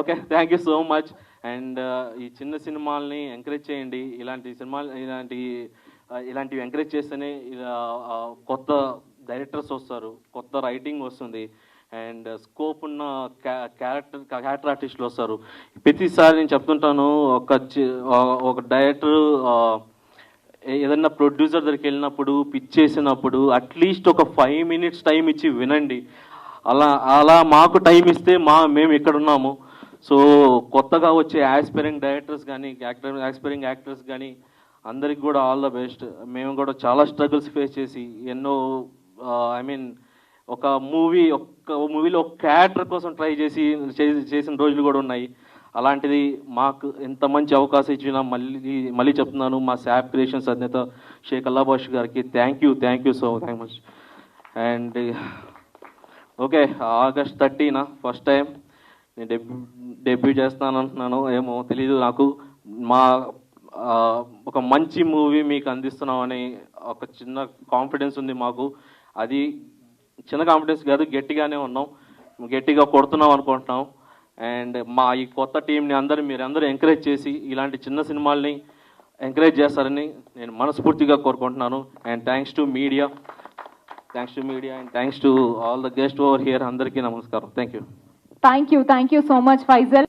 [SPEAKER 8] Okay thank you so much. And ఈ చిన్న సినిమాల్ని ఎంకరేజ్ చేయండి. ఇలాంటివి ఎంకరేజ్ చేస్తేనే కొత్త డైరెక్టర్స్ వస్తారు, కొత్త రైటింగ్ వస్తుంది, అండ్ స్కోప్ ఉన్న క్యారెక్టర్ ఆర్టిస్టులు వస్తారు. ప్రతిసారి నేను చెప్తుంటాను, ఒక డైరెక్టర్ ఏదన్నా ప్రొడ్యూసర్ దగ్గరికి వెళ్ళినప్పుడు పిచ్ చేసినప్పుడు అట్లీస్ట్ ఒక 5 minutes టైం ఇచ్చి వినండి. అలా అలా మాకు టైం ఇస్తే మేము ఇక్కడ ఉన్నాము. సో కొత్తగా వచ్చే యాస్పైరింగ్ డైరెక్టర్స్ కానీ యాస్పైరింగ్ యాక్టర్స్ కానీ అందరికి కూడా ఆల్ ద బెస్ట్. మేము కూడా చాలా స్ట్రగుల్స్ ఫేస్ చేసి ఎన్నో ఒక మూవీలో ఒక క్యారెక్టర్ కోసం ట్రై చేసిన రోజులు కూడా ఉన్నాయి. అలాంటిది మాకు ఎంత మంచి అవకాశం ఇచ్చినా మళ్ళీ చెప్తున్నాను, మా శాప్ క్రియేషన్స్ అధినేత షేక్ అల్లాబాష్ గారికి thank you so much. And okay, August 30 first time నేను డెబ్యూ చేస్తానంటున్నాను. ఏమో తెలీదు నాకు. ఒక మంచి మూవీ మీకు అందిస్తున్నామని ఒక చిన్న కాన్ఫిడెన్స్ ఉంది మాకు. అది చిన్న కాన్ఫిడెన్స్ కాదు, గట్టిగానే ఉన్నాం, గట్టిగా కొడుతున్నాం అనుకుంటున్నాం. అండ్ మా ఈ కొత్త టీంని మీరందరూ ఎంకరేజ్ చేసి ఇలాంటి చిన్న సినిమాల్ని ఎంకరేజ్ చేస్తారని నేను మనస్ఫూర్తిగా కోరుకుంటున్నాను. And thanks to media and thanks to all the guest over here. అందరికీ నమస్కారం.
[SPEAKER 1] Thank you so much Faizal.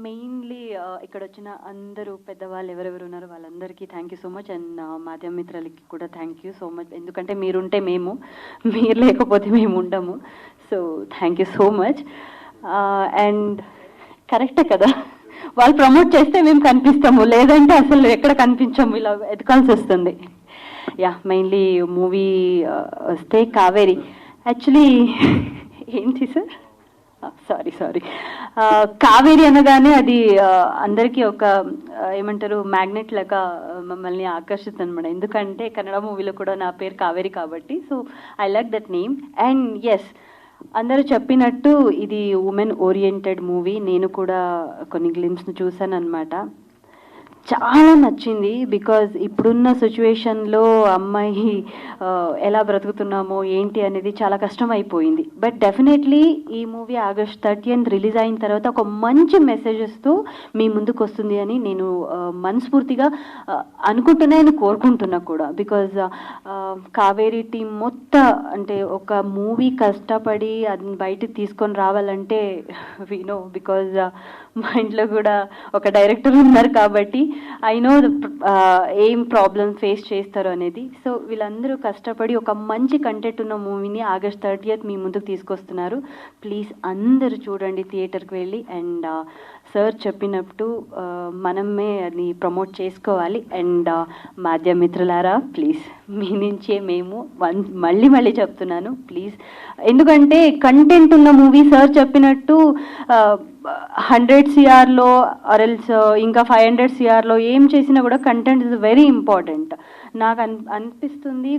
[SPEAKER 7] Mainly ఇక్కడ వచ్చిన అందరూ పెద్దవాళ్ళు ఎవరెవరు ఉన్నారో వాళ్ళందరికీ thank you so much. And మాధ్యమ మిత్రులకి కూడా థ్యాంక్ యూ సో మచ్. ఎందుకంటే మీరుంటే మేము, మీరు లేకపోతే మేము ఉండము. So thank you so much. And కరెక్టే కదా, వాళ్ళు ప్రమోట్ చేస్తే మేము కనిపిస్తాము, లేదంటే అసలు ఎక్కడ కనిపించము, ఇలా ఎదకాల్సి వస్తుంది. మెయిన్లీ మూవీ వస్తే కావేరి యాక్చువల్లీ ఏంటి సార్, సారీ కావేరి అనగానే అది అందరికీ ఒక ఏమంటారు మ్యాగ్నెట్ లాగా మమ్మల్ని ఆకర్షిస్తుంది అనమాట. ఎందుకంటే కన్నడ మూవీలో కూడా నా పేరు కావేరి కాబట్టి. So I like that name. And yes, అందరూ చెప్పినట్టు ఇది ఉమెన్ ఓరియంటెడ్ మూవీ. నేను కూడా కొన్ని గ్లిమ్స్ని చూశాను అనమాట. చాలా నచ్చింది. బికాజ్ ఇప్పుడున్న సిచ్యువేషన్లో అమ్మాయి ఎలా బ్రతుకుతున్నామో ఏంటి అనేది చాలా కష్టం అయిపోయింది. బట్ డెఫినెట్లీ ఈ మూవీ August 30 రిలీజ్ అయిన తర్వాత ఒక మంచి మెసేజెస్తో మీ ముందుకు వస్తుంది అని నేను మనస్ఫూర్తిగా అనుకుంటున్నాను, కోరుకుంటున్నా కూడా. బికాజ్ కావేరీ టీం మొత్తం అంటే ఒక మూవీ కష్టపడి అది బయటకు తీసుకొని రావాలంటే వినో, బికాజ్ మా ఇంట్లో కూడా ఒక డైరెక్టర్ ఉన్నారు కాబట్టి ఐ నో ఏం ప్రాబ్లమ్ ఫేస్ చేస్తారు అనేది. సో వీళ్ళందరూ కష్టపడి ఒక మంచి కంటెంట్ ఉన్న మూవీని August 30 మీ ముందుకు తీసుకొస్తున్నారు. ప్లీజ్ అందరూ చూడండి థియేటర్కి వెళ్ళి. అండ్ సార్ చెప్పినట్టు మనమే అది ప్రమోట్ చేసుకోవాలి. అండ్ మాధ్యమ మిత్రులారా ప్లీజ్, మీ నుంచే మేము మళ్ళీ చెప్తున్నాను ప్లీజ్. ఎందుకంటే కంటెంట్ ఉన్న మూవీ సార్ చెప్పినట్టు 100 CRలో ఆర్ఎల్స్ ఇంకా 500 CRలో ఏం చేసినా కూడా కంటెంట్ ఇస్ వెరీ ఇంపార్టెంట్. నాకు అనిపిస్తుంది,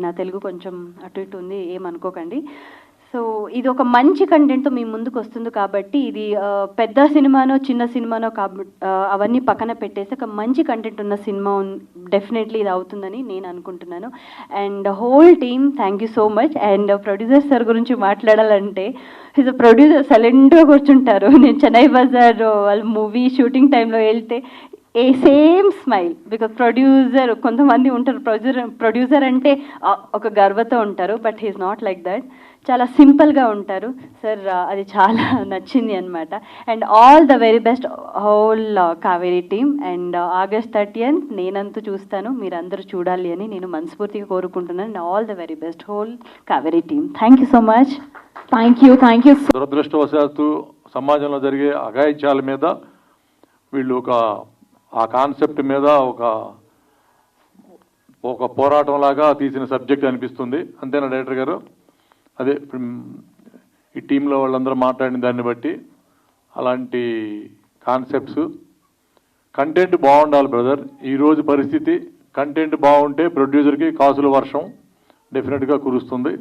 [SPEAKER 7] నా తెలుగు కొంచెం అటు ఇటు ఉంది, ఏమనుకోకండి. సో ఇది ఒక మంచి కంటెంట్తో మీ ముందుకు వస్తుంది కాబట్టి ఇది పెద్ద సినిమానో చిన్న సినిమానో కాబట్టి అవన్నీ పక్కన పెట్టేసి ఒక మంచి కంటెంట్ ఉన్న సినిమా డెఫినెట్లీ ఇది అవుతుందని నేను అనుకుంటున్నాను. And whole team thank you so much. And producer sir గురించి మాట్లాడాలంటే ఈజ్ ప్రొడ్యూసర్ సైలెంట్గా కూర్చుంటారు. నేను చెన్నై బజార్ వాళ్ళ మూవీ షూటింగ్ టైంలో వెళ్తే సేమ్ స్మైల్. బికాజ్ ప్రొడ్యూసర్ కొంతమంది ఉంటారు, ప్రొడ్యూసర్ అంటే ఒక గర్వతో ఉంటారు, but he's not like that. చాలా సింపుల్గా ఉంటారు సార్. అది చాలా నచ్చింది అనమాట. And all the very best whole Kaveri team. And August 30 నేనంతూ చూస్తాను, మీరందరూ చూడాలి అని నేను మనస్ఫూర్తిగా కోరుకుంటున్నాను. And all the very best whole Kaveri team. Thank you so much.
[SPEAKER 1] Thank you.
[SPEAKER 9] దురదృష్టవశాత్తు సమాజంలో జరిగే అఘాయిత్యాల మీద వీళ్ళు ఆ కాన్సెప్ట్ మీద ఒక పోరాటం లాగా తీసిన సబ్జెక్ట్ అనిపిస్తుంది. అంతేనా డైరెక్టర్ గారు? అదే ఈ టీంలో వాళ్ళందరూ మాట్లాడిన దాన్ని బట్టి అలాంటి కాన్సెప్ట్స్. కంటెంట్ బాగుండాలి బ్రదర్. ఈరోజు పరిస్థితి కంటెంట్ బాగుంటే ప్రొడ్యూసర్కి కాసుల వర్షం డెఫినెట్గా కురుస్తుంది.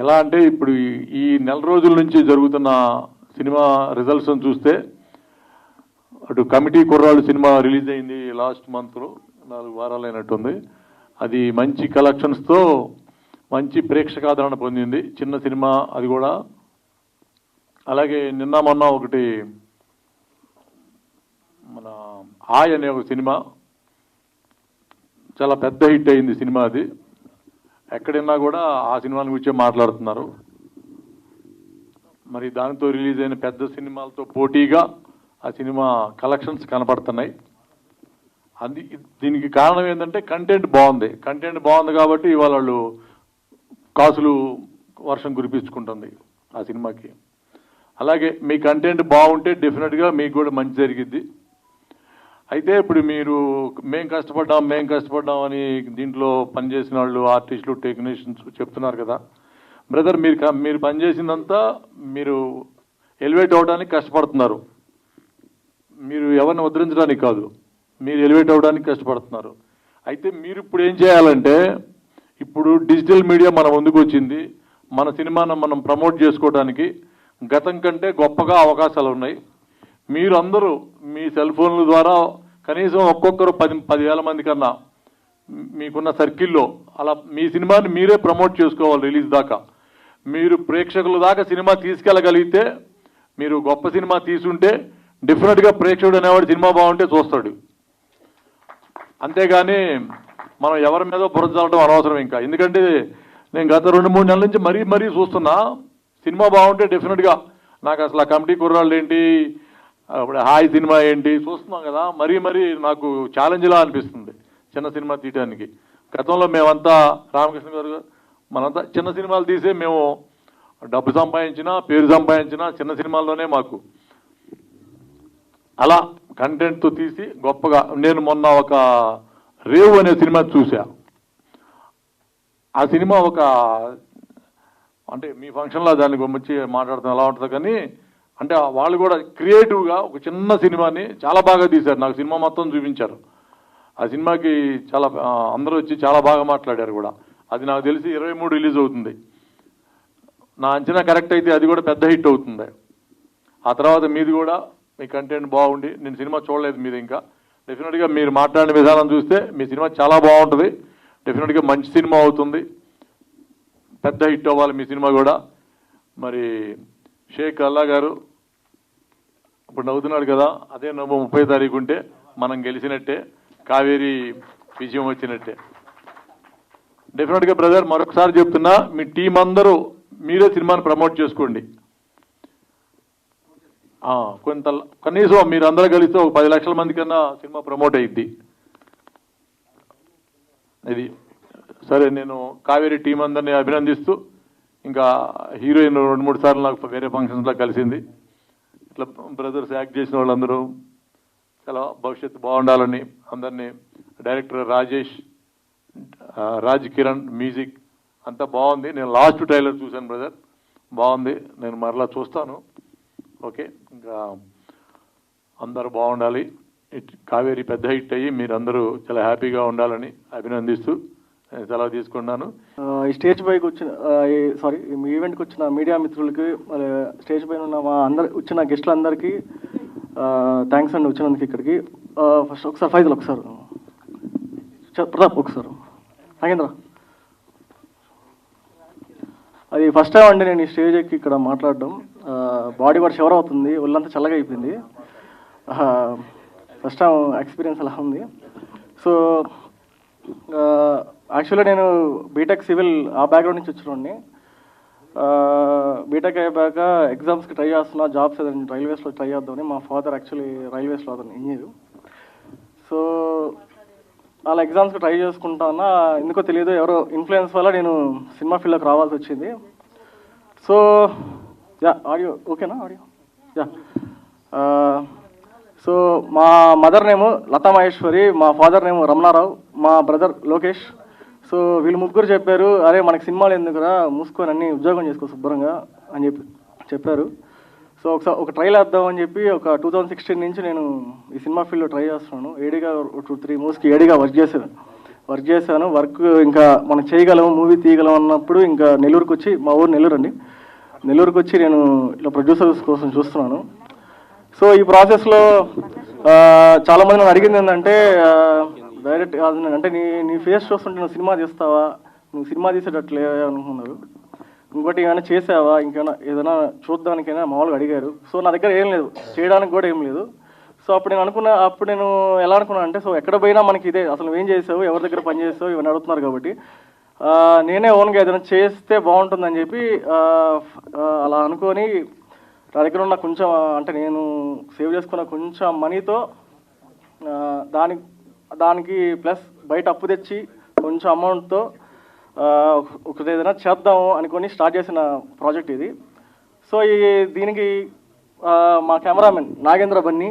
[SPEAKER 9] ఎలా అంటే ఇప్పుడు ఈ నెల రోజుల నుంచి జరుగుతున్న సినిమా రిజల్ట్స్ని చూస్తే అటు కమిటీ కుర్రాళ్ళు సినిమా రిలీజ్ అయింది లాస్ట్ మంత్లో, 4 వారాలు అయినట్టుంది. అది మంచి కలెక్షన్స్తో మంచి ప్రేక్షకాదరణ పొందింది. చిన్న సినిమా అది కూడా. అలాగే నిన్న మొన్న ఒకటి మన ఆయ్ అనే ఒక సినిమా చాలా పెద్ద హిట్ అయింది సినిమా. అది ఎక్కడైనా కూడా ఆ సినిమాని గురించే మాట్లాడుతున్నారు. మరి దానితో రిలీజ్ అయిన పెద్ద సినిమాలతో పోటీగా ఆ సినిమా కలెక్షన్స్ కనపడుతున్నాయి. దీనికి కారణం ఏంటంటే కంటెంట్ బాగుంది కాబట్టి ఇవాళ వాళ్ళు కాసులు వర్షం కురిపించుకుంటుంది ఆ సినిమాకి. అలాగే మీ కంటెంట్ బాగుంటే డెఫినెట్గా మీకు కూడా మంచి జరిగిద్ది. అయితే ఇప్పుడు మేం కష్టపడ్డాం అని దీంట్లో పనిచేసిన వాళ్ళు ఆర్టిస్టులు టెక్నీషియన్స్ చెప్తున్నారు కదా. బ్రదర్, మీరు పనిచేసిందంతా మీరు ఎలివేట్ అవ్వడానికి కష్టపడుతున్నారు. మీరు ఎవరిని ఉద్ధరించడానికి కాదు, మీరు ఎలివేట్ అవ్వడానికి కష్టపడుతున్నారు. అయితే మీరు ఇప్పుడు ఏం చేయాలంటే, ఇప్పుడు డిజిటల్ మీడియా మన ముందుకు వచ్చింది. మన సినిమాను మనం ప్రమోట్ చేసుకోవడానికి గతం కంటే గొప్పగా అవకాశాలు ఉన్నాయి. మీరు అందరూ మీ సెల్ ఫోన్ల ద్వారా కనీసం ఒక్కొక్కరు 10,000 మంది కన్నా మీకున్న సర్కిల్లో అలా మీ సినిమాని మీరే ప్రమోట్ చేసుకోవాలి. రిలీజ్ దాకా మీరు ప్రేక్షకుల దాకా సినిమా తీసుకెళ్ళగలిగితే, మీరు గొప్ప సినిమా తీసుంటే డెఫినెట్గా ప్రేక్షకుడు అనేవాడు సినిమా బాగుంటే చూస్తాడు. అంతేగాని మనం ఎవరి మీద బురద చల్లడం అనవసరం ఇంకా. ఎందుకంటే నేను గత 2-3 నెలల నుంచి మరీ చూస్తున్నా, సినిమా బాగుంటే డెఫినెట్గా నాకు అసలు ఆ కమిటీ కుర్రాళ్ళు ఏంటి, ఇప్పుడు హాయ్ సినిమా ఏంటి చూస్తున్నాం కదా, మరీ నాకు ఛాలెంజ్లా అనిపిస్తుంది చిన్న సినిమా తీయడానికి. గతంలో మేమంతా రామకృష్ణ గారు మనంతా చిన్న సినిమాలు తీసే మేము డబ్బు సంపాదించినా పేరు సంపాదించినా చిన్న సినిమాల్లోనే మాకు అలా కంటెంట్తో తీసి గొప్పగా. నేను మొన్న ఒక రేవు అనే సినిమా చూసా. ఆ సినిమా అంటే మీ ఫంక్షన్లో దాన్ని గురించి మాట్లాడుతాం ఎలా ఉంటుందో కానీ, అంటే వాళ్ళు కూడా క్రియేటివ్గా ఒక చిన్న సినిమాని చాలా బాగా తీశారు. నాకు సినిమా మొత్తం చూపించారు. ఆ సినిమాకి చాలా అందరూ వచ్చి చాలా బాగా మాట్లాడారు కూడా. అది నాకు తెలిసి 23 రిలీజ్ అవుతుంది. నా అంచనా కరెక్ట్ అయితే అది కూడా పెద్ద హిట్ అవుతుంది. ఆ తర్వాత మీది కూడా మీ కంటెంట్ బాగుండి, నేను సినిమా చూడలేదు మీది ఇంకా, డెఫినెట్గా మీరు మాట్లాడిన విధానం చూస్తే మీ సినిమా చాలా బాగుంటుంది. డెఫినెట్గా మంచి సినిమా అవుతుంది, పెద్ద హిట్ అవ్వాలి మీ సినిమా కూడా. మరి షేక్ అల్లా గారు ఇప్పుడు నవ్వుతున్నాడు కదా, అదే నవ్వు 30 తారీఖు ఉంటే మనం గెలిచినట్టే, కావేరీ విజయం వచ్చినట్టే. డెఫినెట్గా బ్రదర్ మరొకసారి చెప్తున్నా, మీ టీం అందరూ మీరే సినిమాని ప్రమోట్ చేసుకోండి. కనీసం మీరు అందరూ కలిస్తే ఒక 10 లక్షల మంది కన్నా సినిమా ప్రమోట్ అయ్యిద్ది. ఇది సరే. నేను కావేరీ టీం అందరినీ అభినందిస్తూ, ఇంకా హీరోయిన్ 2-3 సార్లు నాకు వేరే ఫంక్షన్స్లో కలిసింది. ఇట్లా బ్రదర్స్ యాక్ట్ చేసిన వాళ్ళందరూ చాలా భవిష్యత్తు బాగుండాలని అందరినీ, డైరెక్టర్ రాజేష్, రాజ్ కిరణ్, మ్యూజిక్ అంతా బాగుంది. నేను లాస్ట్ ట్రైలర్ చూశాను బ్రదర్, బాగుంది. నేను మరలా చూస్తాను. ఓకే, ఇంకా అందరూ బాగుండాలి. కావేరీ పెద్ద హిట్ అయ్యి మీరందరూ చాలా హ్యాపీగా ఉండాలని అభినందిస్తూ సెలవు తీసుకున్నాను.
[SPEAKER 3] ఈ స్టేజ్ పైకి వచ్చిన మీ ఈవెంట్కి వచ్చిన మీడియా మిత్రులకి, స్టేజ్ పైన ఉన్న మా వచ్చిన గెస్టులందరికీ థ్యాంక్స్ అండి వచ్చినందుకు ఇక్కడికి. ఫస్ట్ ఒకసారి ఫైజల్ ఒకసారి ప్రతాప్ ఒకసారి నాగేంద్ర. అది ఫస్ట్ టైం అండి నేను ఈ స్టేజ్ ఎక్కి ఇక్కడ మాట్లాడడం. బాడీ కూడా షవర్ అవుతుంది, ఒళ్ళంతా చల్లగా అయిపోయింది. ఫస్ట్ టైం ఎక్స్పీరియన్స్ అలా ఉంది. సో యాక్చువల్గా నేను బీటెక్ సివిల్ ఆ బ్యాక్గ్రౌండ్ నుంచి వచ్చినండి. బీటెక్ అయిపోయాక ఎగ్జామ్స్కి ట్రై చేస్తున్నా, జాబ్స్ ఏదైనా రైల్వేస్లో ట్రై చేద్దామని. మా ఫాదర్ యాక్చువల్లీ రైల్వేస్లో అతను ఇంజనీరు. సో అలా ఎగ్జామ్స్కి ట్రై చేసుకుంటా ఉన్నా, ఎందుకో తెలియదు ఎవరో ఇన్ఫ్లుయెన్స్ వల్ల నేను సినిమా ఫీల్డ్లోకి రావాల్సి వచ్చింది. సో ఆడియో ఓకేనా? ఆడియో సో మా మదర్ నేము లతా మహేశ్వరి, మా ఫాదర్ నేము రమణారావు, మా బ్రదర్ లోకేష్. సో వీళ్ళు ముగ్గురు చెప్పారు, అరే మనకి సినిమాలు ఎందుకురా, మూసుకొని అన్ని ఉద్యోగం చేసుకో శుభ్రంగా అని చెప్పారు. సో ఒకసారి ఒక ట్రైల్ వేద్దామని చెప్పి ఒక 2016 నుంచి నేను ఈ సినిమా ఫీల్డ్లో ట్రై చేస్తున్నాను. ఏడీగా 2-3 మూవీస్కి ఏడీగా వర్క్ చేశాను. వర్క్ ఇంకా మనం చేయగలం, మూవీ తీయగలం అన్నప్పుడు ఇంకా నెల్లూరుకి వచ్చి, మా ఊరు నెల్లూరు అండి, నెల్లూరుకి వచ్చి నేను ఇలా ప్రొడ్యూసర్స్ కోసం చూస్తున్నాను. సో ఈ ప్రాసెస్లో చాలామంది నన్ను అడిగింది ఏంటంటే, డైరెక్ట్ అంటే నీ ఫేస్ చూస్తుంటే నువ్వు సినిమా తీస్తావా, నువ్వు సినిమా తీసేటట్లే అనుకున్నారు. ఇంకోటి ఏమైనా చేసావా, ఇంకేమైనా ఏదైనా చూడడానికైనా మామూలుగా అడిగారు. సో నా దగ్గర ఏం లేదు, చేయడానికి కూడా ఏం లేదు. సో అప్పుడు నేను ఎలా అనుకున్నాను అంటే, సో ఎక్కడ పోయినా మనకి ఇదే, అసలు నువ్వేం చేసావు, ఎవరి దగ్గర పని చేసావు, ఇవన్నీ అడుగుతున్నారు కాబట్టి నేనే ఓన్గా ఏదైనా చేస్తే బాగుంటుందని చెప్పి అలా అనుకొని నా దగ్గర ఉన్న కొంచెం, అంటే నేను సేవ్ చేసుకున్న కొంచెం మనీతో
[SPEAKER 10] దానికి ప్లస్ బయట అప్పు తెచ్చి కొంచెం అమౌంట్తో ఒక ఏదైనా చేద్దాము అనుకొని స్టార్ట్ చేసిన ప్రాజెక్ట్ ఇది. సో దీనికి మా కెమెరామెన్ నాగేంద్ర బన్నీ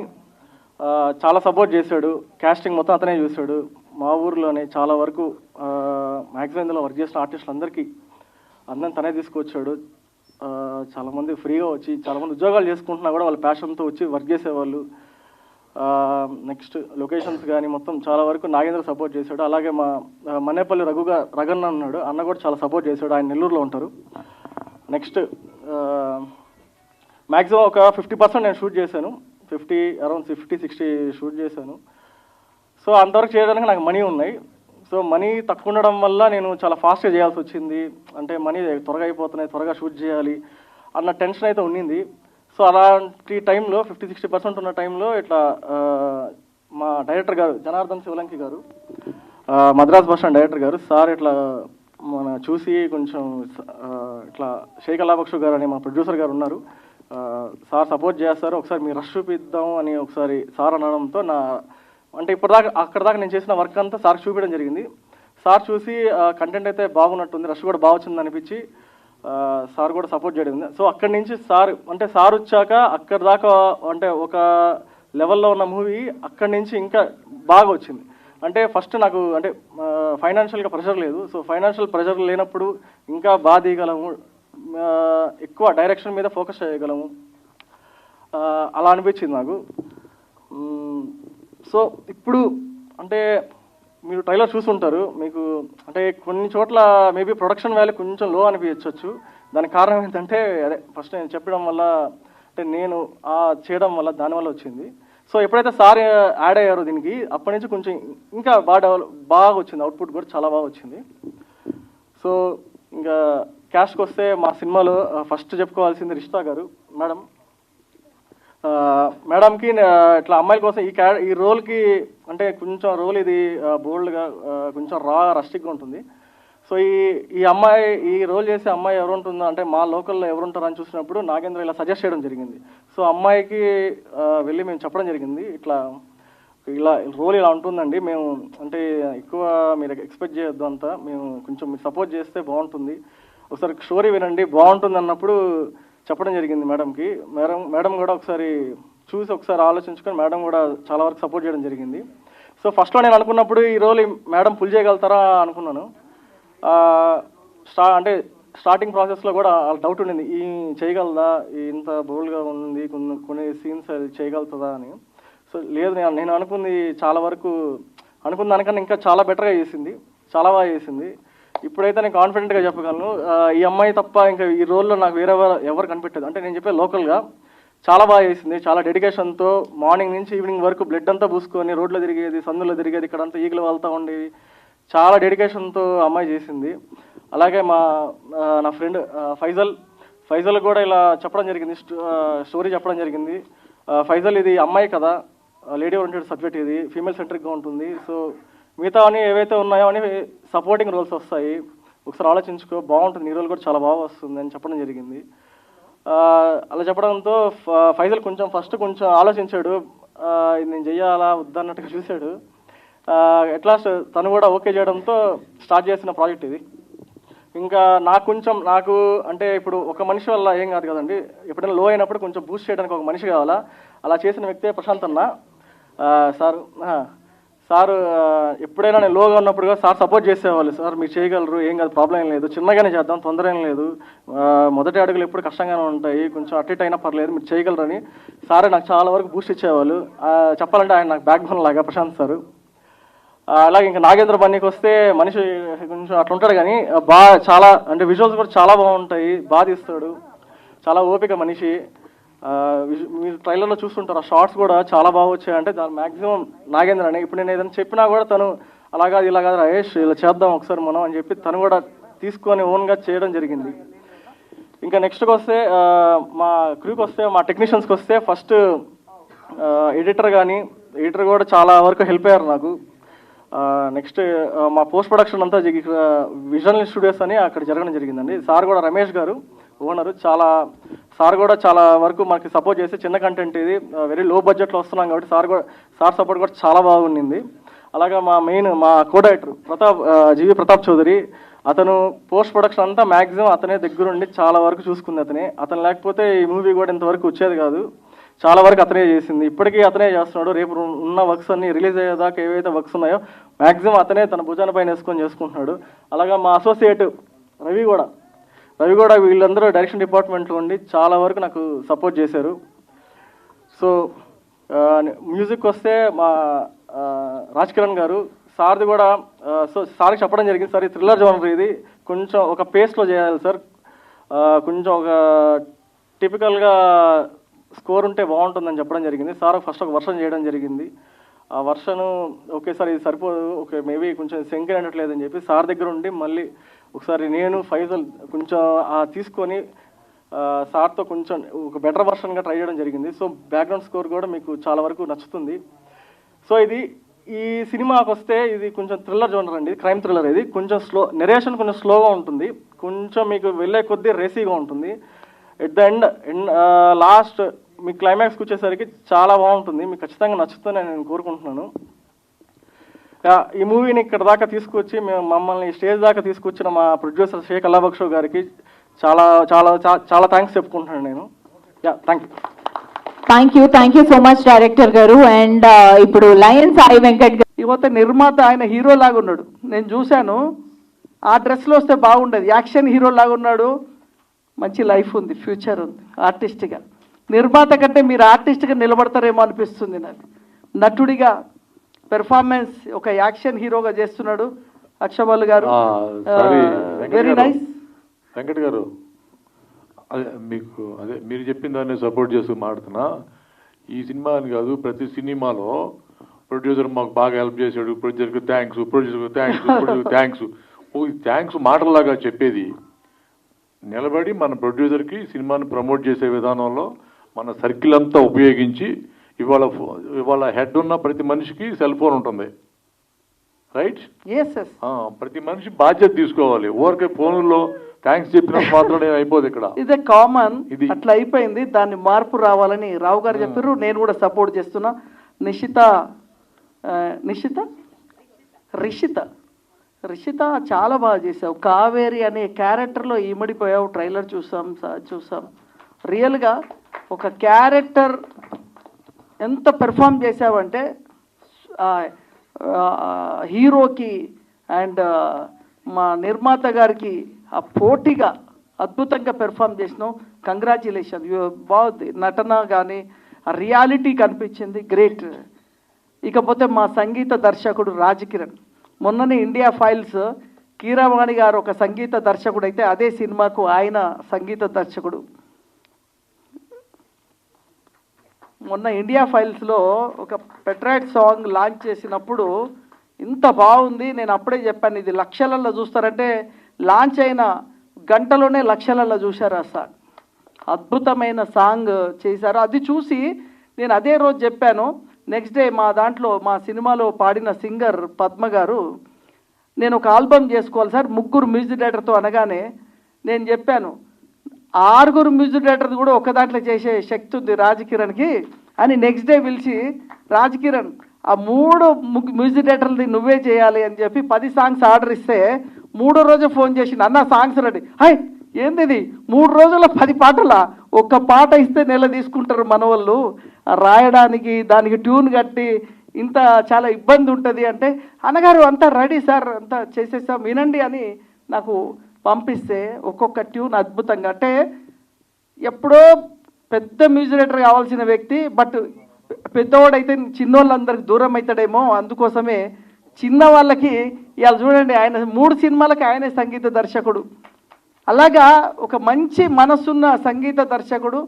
[SPEAKER 10] చాలా సపోర్ట్ చేశాడు. కాస్టింగ్ మొత్తం అతనే చూశాడు. మా ఊర్లోనే చాలా వరకు మ్యాక్సిమం ఇందులో వర్క్ చేసిన ఆర్టిస్టులందరికీ అందరిని తనే తీసుకొచ్చాడు. చాలామంది ఫ్రీగా వచ్చి చాలామంది ఉద్యోగాలు చేసుకుంటున్నా కూడా వాళ్ళ ప్యాషన్తో వచ్చి వర్క్ చేసేవాళ్ళు. నెక్స్ట్ లొకేషన్స్ కానీ మొత్తం చాలా వరకు నాగేంద్ర సపోర్ట్ చేశాడు. అలాగే మా మనేపల్లి రగన్న ఉన్నాడు, అన్న కూడా చాలా సపోర్ట్ చేశాడు. ఆయన నెల్లూరులో ఉంటారు. నెక్స్ట్ మ్యాక్సిమం ఒక 50% నేను షూట్ చేశాను. అరౌండ్ 50-60 షూట్ చేశాను. సో అంతవరకు చేయడానికి నాకు మనీ ఉన్నాయి. సో మనీ తక్కువ ఉండడం వల్ల నేను చాలా ఫాస్ట్గా చేయాల్సి వచ్చింది. అంటే మనీ త్వరగా అయిపోతున్నాయి, త్వరగా షూట్ చేయాలి అన్న టెన్షన్ అయితే ఉండింది. సో అలాంటి టైంలో 50-60% ఉన్న టైంలో ఇట్లా మా డైరెక్టర్ గారు జనార్దన్ శివలంకి గారు, మద్రాస్ బస్ స్టాండ్ డైరెక్టర్ గారు, సార్ ఇట్లా మన చూసి కొంచెం ఇట్లా షేక్ అల్లాబక్షు గారు అని మా ప్రొడ్యూసర్ గారు ఉన్నారు, సార్ సపోర్ట్ చేస్తారు, ఒకసారి మీరు రష్ చూపిద్దాం అని ఒకసారి సార్ అనడంతో అంటే ఇప్పటిదాకా అక్కడ దాకా నేను చేసిన వర్క్ అంతా సార్ చూపించడం జరిగింది. సార్ చూసి కంటెంట్ అయితే బాగున్నట్టుంది, రష్ కూడా బాగా వచ్చింది అనిపించి సార్ కూడా సపోర్ట్ చేయడం. సో అక్కడి నుంచి సార్ వచ్చాక అక్కడ దాకా అంటే ఒక లెవెల్లో ఉన్న మూవీ అక్కడి నుంచి ఇంకా బాగా వచ్చింది. అంటే ఫస్ట్ నాకు అంటే ఫైనాన్షియల్గా ప్రెషర్ లేదు. సో ఫైనాన్షియల్ ప్రెషర్ లేనప్పుడు ఇంకా బాగా తీయగలము, ఎక్కువ డైరెక్షన్ మీద ఫోకస్ చేయగలము, అలా అనిపించింది నాకు. సో ఇప్పుడు అంటే మీరు ట్రైలర్ చూసుంటారు, మీకు అంటే కొన్ని చోట్ల మేబీ ప్రొడక్షన్ వాల్యూ కొంచెం లో అనిపించవచ్చు. దానికి కారణం ఏంటంటే అదే ఫస్ట్ నేను చెప్పడం వల్ల అంటే నేను చేయడం వల్ల దానివల్ల వచ్చింది. సో ఎప్పుడైతే సార్ యాడ్ అయ్యారో దీనికి అప్పటి నుంచి కొంచెం ఇంకా బాగా వచ్చింది, అవుట్పుట్ కూడా చాలా బాగా వచ్చింది. సో ఇంకా క్యాష్కి వస్తే మా సినిమాలో ఫస్ట్ చెప్పుకోవాల్సింది రిషితా గారు మేడంకి ఇట్లా అమ్మాయిల కోసం ఈ రోల్కి అంటే కొంచెం రోల్ ఇది బోల్డ్గా కొంచెం రస్టిక్గా ఉంటుంది. సో ఈ అమ్మాయి ఈ రోల్ చేసే అమ్మాయి ఎవరు ఉంటుందో అంటే మా లోకల్లో ఎవరు ఉంటారని చూసినప్పుడు నాగేంద్ర ఇలా సజెస్ట్ చేయడం జరిగింది. సో అమ్మాయికి వెళ్ళి మేము చెప్పడం జరిగింది, ఇలా రోల్ ఇలా ఉంటుందండి, మేము అంటే ఎక్కువ మీరు ఎక్స్పెక్ట్ చేయొద్దు అంతా, మేము కొంచెం మీరు సపోర్ట్ చేస్తే బాగుంటుంది, ఒకసారి స్టోరీ వినండి బాగుంటుంది అన్నప్పుడు చెప్పడం జరిగింది మేడంకి. మేడం కూడా ఒకసారి చూసి ఒకసారి ఆలోచించుకొని మేడం కూడా చాలా వరకు సపోర్ట్ చేయడం జరిగింది. సో ఫస్ట్లో నేను అనుకున్నప్పుడు ఈ రోల్ మేడం ఫుల్ చేయగలుగుతారా అనుకున్నాను. అంటే స్టార్టింగ్ ప్రాసెస్లో కూడా డౌట్ ఉండింది, ఈ చేయగలదా, ఇంత బోల్డ్గా ఉంది, కొన్ని సీన్స్ చేయగలుగుతుందా అని. సో లేదు, నేను అనుకుంది చాలా వరకు అనుకున్న దానికన్నా ఇంకా చాలా బెటర్గా చేసింది, చాలా బాగా చేసింది. ఇప్పుడైతే నేను కాన్ఫిడెంట్గా చెప్పగలను, ఈ అమ్మాయి తప్ప ఇంకా ఈ రోల్లో నాకు వేరే ఎవరు కనిపెట్టలేదు. అంటే నేను చెప్పే లోకల్గా చాలా బాగా చేసింది, చాలా డెడికేషన్తో మార్నింగ్ నుంచి ఈవినింగ్ వరకు బ్లడ్ అంతా పూసుకొని రోడ్లో తిరిగేది, సందులో తిరిగేది, ఇక్కడంతా ఈగలు వెళ్తూ ఉండేది, చాలా డెడికేషన్తో అమ్మాయి చేసింది. అలాగే నా ఫ్రెండ్ ఫైజల్ కూడా ఇలా చెప్పడం జరిగింది, స్టోరీ చెప్పడం జరిగింది. ఫైజల్ ఇది అమ్మాయి కదా, లేడీ ఓరియంటెడ్ సబ్జెక్ట్, ఇది ఫీమేల్ సెంట్రిక్గా ఉంటుంది. సో మిగతా అని ఏవైతే ఉన్నాయో అని సపోర్టింగ్ రోల్స్ వస్తాయి, ఒకసారి ఆలోచించుకో, బాగుంటుంది, ఈ రోల్ కూడా చాలా బాగా వస్తుంది అని చెప్పడం జరిగింది. అలా చెప్పడంతో ఫైజల్ ఫస్ట్ కొంచెం ఆలోచించాడు, ఇది నేను చెయ్యాలా వద్దన్నట్టుగా చూశాడు. అట్లాస్ట్ తను కూడా ఓకే చేయడంతో స్టార్ట్ చేసిన ప్రాజెక్ట్ ఇది. ఇంకా నాకు అంటే ఇప్పుడు ఒక మనిషి వల్ల ఏం కాదు కదండి, ఎప్పుడైనా లో అయినప్పుడు కొంచెం బూస్ట్ చేయడానికి ఒక మనిషి కావాలా, అలా చేసిన వ్యక్తే ప్రశాంత్ అన్న. సార్ ఎప్పుడైనా నేను లోగా ఉన్నప్పుడు సార్ సపోర్ట్ చేసేవాళ్ళు, సార్ మీరు చేయగలరు, ఏం కాదు, ప్రాబ్లం ఏం లేదు, చిన్నగానే చేద్దాం, తొందర ఏం లేదు, మొదటి అడుగులు ఎప్పుడు కష్టంగానే ఉంటాయి, కొంచెం అటు అయినా పర్లేదు, మీరు చేయగలరని సారే నాకు చాలా వరకు బూస్ట్ ఇచ్చేవాళ్ళు. చెప్పాలంటే ఆయన నాకు బ్యాక్ బోన్ లాగా ప్రశాంత్ సారు. అలాగే ఇంకా నాగేంద్ర బన్నీకి వస్తే మనిషి కొంచెం అట్లా ఉంటాడు, కానీ చాలా అంటే విజువల్స్ కూడా చాలా బాగుంటాయి, బాగా తీస్తాడు, చాలా ఓపిక మనిషి. మీరు ట్రైలర్లో చూస్తుంటారు, ఆ షార్ట్స్ కూడా చాలా బాగా వచ్చాయంటే దాని మ్యాక్సిమం నాగేంద్ర అని. ఇప్పుడు నేను ఏదైనా చెప్పినా కూడా తను అలాగా ఇలాగా రయేష్ ఇలా చేద్దాం ఒకసారి మనం అని చెప్పి తను కూడా తీసుకొని ఓన్గా చేయడం జరిగింది. ఇంకా నెక్స్ట్కి వస్తే మా క్రూకి వస్తే, మా టెక్నీషియన్స్కి వస్తే ఫస్ట్ ఎడిటర్ కూడా చాలా వరకు హెల్ప్ అయ్యారు నాకు. నెక్స్ట్ మా పోస్ట్ ప్రొడక్షన్ అంతా ఇక్కడ విజన్ స్టూడియోస్ అని అక్కడ జరగడం జరిగిందండి. సార్ కూడా రమేష్ గారు ఓనరు, సార్ కూడా చాలా వరకు మనకి సపోర్ట్ చేసి, చిన్న కంటెంట్ ఇది వెరీ లో బడ్జెట్లో వస్తున్నాం కాబట్టి సార్ సపోర్ట్ కూడా చాలా బాగుండింది. అలాగా మా కో డైరెక్టర్ జీవి ప్రతాప్ చౌదరి, అతను పోస్ట్ ప్రొడక్షన్ అంతా మ్యాక్సిమం అతనే దగ్గరుండి చాలా వరకు చూసుకుంది. అతను లేకపోతే ఈ మూవీ కూడా ఇంతవరకు వచ్చేది కాదు. చాలా వరకు అతనే చేసింది, ఇప్పటికీ అతనే చేస్తున్నాడు. రేపు ఉన్న వర్క్స్ అన్ని రిలీజ్ అయ్యేదాకా ఏవైతే వర్క్స్ ఉన్నాయో మ్యాక్సిమం అతనే తన భుజాన పైన వేసుకొని చేసుకుంటున్నాడు. అలాగా మా అసోసియేట్ రవి కూడా వీళ్ళందరూ డైరెక్షన్ డిపార్ట్మెంట్లో ఉండి చాలా వరకు నాకు సపోర్ట్ చేశారు. సో మ్యూజిక్ వస్తే మా రాజ్ కిరణ్ గారు, సార్ది కూడా సో సార్కి చెప్పడం జరిగింది, సార్ ఈ థ్రిల్లర్ జోనర్ ఇది కొంచెం ఒక పేస్ట్లో చేయాలి సార్, కొంచెం ఒక టిపికల్గా స్కోర్ ఉంటే బాగుంటుందని చెప్పడం జరిగింది. సార్ ఫస్ట్ ఒక వర్షన్ చేయడం జరిగింది. ఆ వర్షన్ ఓకే సార్ ఇది సరిపోదు, ఓకే మేబీ కొంచెం సింక్ అయినట్లేదని చెప్పి సార్ దగ్గర ఉండి మళ్ళీ ఒకసారి నేను ఫైజల్ కొంచెం తీసుకొని సార్తో కొంచెం ఒక బెటర్ వర్షన్గా ట్రై చేయడం జరిగింది. సో బ్యాక్గ్రౌండ్ స్కోర్ కూడా మీకు చాలా వరకు నచ్చుతుంది. సో ఈ సినిమాకి వస్తే ఇది కొంచెం థ్రిల్లర్ జోనర్ అండి, క్రైమ్ థ్రిల్లర్. ఇది కొంచెం నెరేషన్ కొంచెం స్లోగా ఉంటుంది, కొంచెం మీకు వెళ్ళే కొద్దీ రేసీగా ఉంటుంది. ఎట్ ద ఎండ్ లాస్ట్ మీ క్లైమాక్స్కి వచ్చేసరికి చాలా బాగుంటుంది, మీకు ఖచ్చితంగా నచ్చుతుందని నేను కోరుకుంటున్నాను. ఈ మూవీని ఇక్కడ దాకా తీసుకొచ్చి మమ్మల్ని స్టేజ్ దాకా తీసుకొచ్చిన మా ప్రొడ్యూసర్ షేక్ అల్లాబక్ష్ గారికి చాలా చాలా చాలా థ్యాంక్స్ చెప్పుకుంటున్నాను నేను. Thank
[SPEAKER 1] you so much director గారు. అండ్ ఇప్పుడు లయన్ సాయి వెంకట్ గారు,
[SPEAKER 11] యువత నిర్మాత, ఆయన హీరో లాగా ఉన్నాడు. నేను చూశాను, ఆ డ్రెస్లో వస్తే బాగుండేది, యాక్షన్ హీరో లాగా ఉన్నాడు. మంచి లైఫ్ ఉంది, ఫ్యూచర్ ఉంది ఆర్టిస్ట్గా. నిర్మాత కంటే మీరు ఆర్టిస్ట్గా నిలబడతారేమో అనిపిస్తుంది నాకు. నటుడిగా పెర్ఫార్మెన్స్ ఒక యాక్షన్ హీరోగా చేస్తున్నాడు అక్షబాల్ గారు. Very nice.
[SPEAKER 9] వెంకట్ గారు, మీరు చెప్పిన దాన్ని సపోర్ట్ చేస్తూ మాడుతున్నా. ఈ సినిమా అని కాదు, ప్రతి సినిమాలో ప్రొడ్యూసర్ మాకు బాగా హెల్ప్ చేశాడు, ప్రొడ్యూసర్కి థ్యాంక్స్. థ్యాంక్స్ మాటలాగా చెప్పేది, నిలబడి మన ప్రొడ్యూసర్కి సినిమాని ప్రమోట్ చేసే విధానంలో మన సర్కిల్ అంతా ఉపయోగించి, ఇవాళ హెడ్ ఉన్న ప్రతి మనిషికి సెల్ ఫోన్ ఉంటుంది, రైట్? ప్రతి మనిషి బాధ్యత తీసుకోవాలి. ఊరికే ఫోన్లో థ్యాంక్స్ చెప్పినట్టు మాత్రం అయిపోదు. ఇక్కడ
[SPEAKER 11] ఇదే కామన్, అట్లా అయిపోయింది. దాన్ని మార్పు రావాలని రావు గారు చెప్పారు, నేను కూడా సపోర్ట్ చేస్తున్నా. రిషిత చాలా బాగా చేసావు. కావేరి అనే క్యారెక్టర్లో ఇమిడిపోయావు. ట్రైలర్ చూసాం. రియల్గా ఒక క్యారెక్టర్ ఎంత పెర్ఫామ్ చేసావంటే హీరోకి అండ్ మా నిర్మాత గారికి ఆ పోటీగా అద్భుతంగా పెర్ఫామ్ చేసినావు. కంగ్రాచ్యులేషన్, బాగుంది నటన కానీ ఆ రియాలిటీ కనిపించింది, గ్రేట్. ఇకపోతే మా సంగీత దర్శకుడు రాజ్ కిరణ్, మొన్ననే ఇండియా ఫైల్స్ కీరవాణి గారు ఒక సంగీత దర్శకుడు అయితే అదే సినిమాకు ఆయన సంగీత దర్శకుడు. మొన్న ఇండియా ఫైల్స్లో ఒక పెట్రాయిడ్ సాంగ్ లాంచ్ చేసినప్పుడు ఇంత బాగుంది. నేను అప్పుడే చెప్పాను, ఇది లక్షలలో చూస్తారంటే లాంచ్ అయిన గంటలోనే లక్షలలో చూశారు ఆ సాంగ్. అద్భుతమైన సాంగ్ చేశారు. అది చూసి నేను అదే రోజు చెప్పాను. నెక్స్ట్ డే మా సినిమాలో పాడిన సింగర్ పద్మ గారు, నేను ఒక ఆల్బమ్ చేసుకోవాలి సార్ 3 మ్యూజిక్ డైరెక్టర్తో అనగానే నేను చెప్పాను, 6 మ్యూజిక్ డైరెక్టర్ కూడా ఒక దాంట్లో చేసే శక్తి ఉంది రాజ్ కిరణ్కి అని. నెక్స్ట్ డే పిలిచి, రాజ్ కిరణ్ ఆ 3 మ్యూజిక్ డైరెక్టర్ది నువ్వే చేయాలి అని చెప్పి 10 సాంగ్స్ ఆర్డర్ ఇస్తే 3వ రోజు ఫోన్ చేసి అన్న సాంగ్స్ రెడీ. హాయ్ ఏంది ఇది 3 రోజుల్లో 10 పాటలా? ఒక్క పాట ఇస్తే నెల తీసుకుంటారు మన వాళ్ళు రాయడానికి, దానికి ట్యూన్ కట్టి ఇంత చాలా ఇబ్బంది ఉంటుంది అంటే, అన్నగారు అంతా రెడీ సార్, అంతా చేసేసాం వినండి అని నాకు పంపిస్తే ఒక్కొక్క ట్యూన్ అద్భుతంగా. అంటే ఎప్పుడో పెద్ద మ్యూజిక్ డైరెక్టర్ కావాల్సిన వ్యక్తి, బట్ పెద్దవాడైతే చిన్నోళ్ళందరికి దూరం అవుతాడేమో, అందుకోసమే చిన్న వాళ్ళకి ఇవాళ చూడండి ఆయన 3 సినిమాలకి ఆయనే సంగీత దర్శకుడు. అలాగా ఒక మంచి మనసున్న సంగీత దర్శకుడు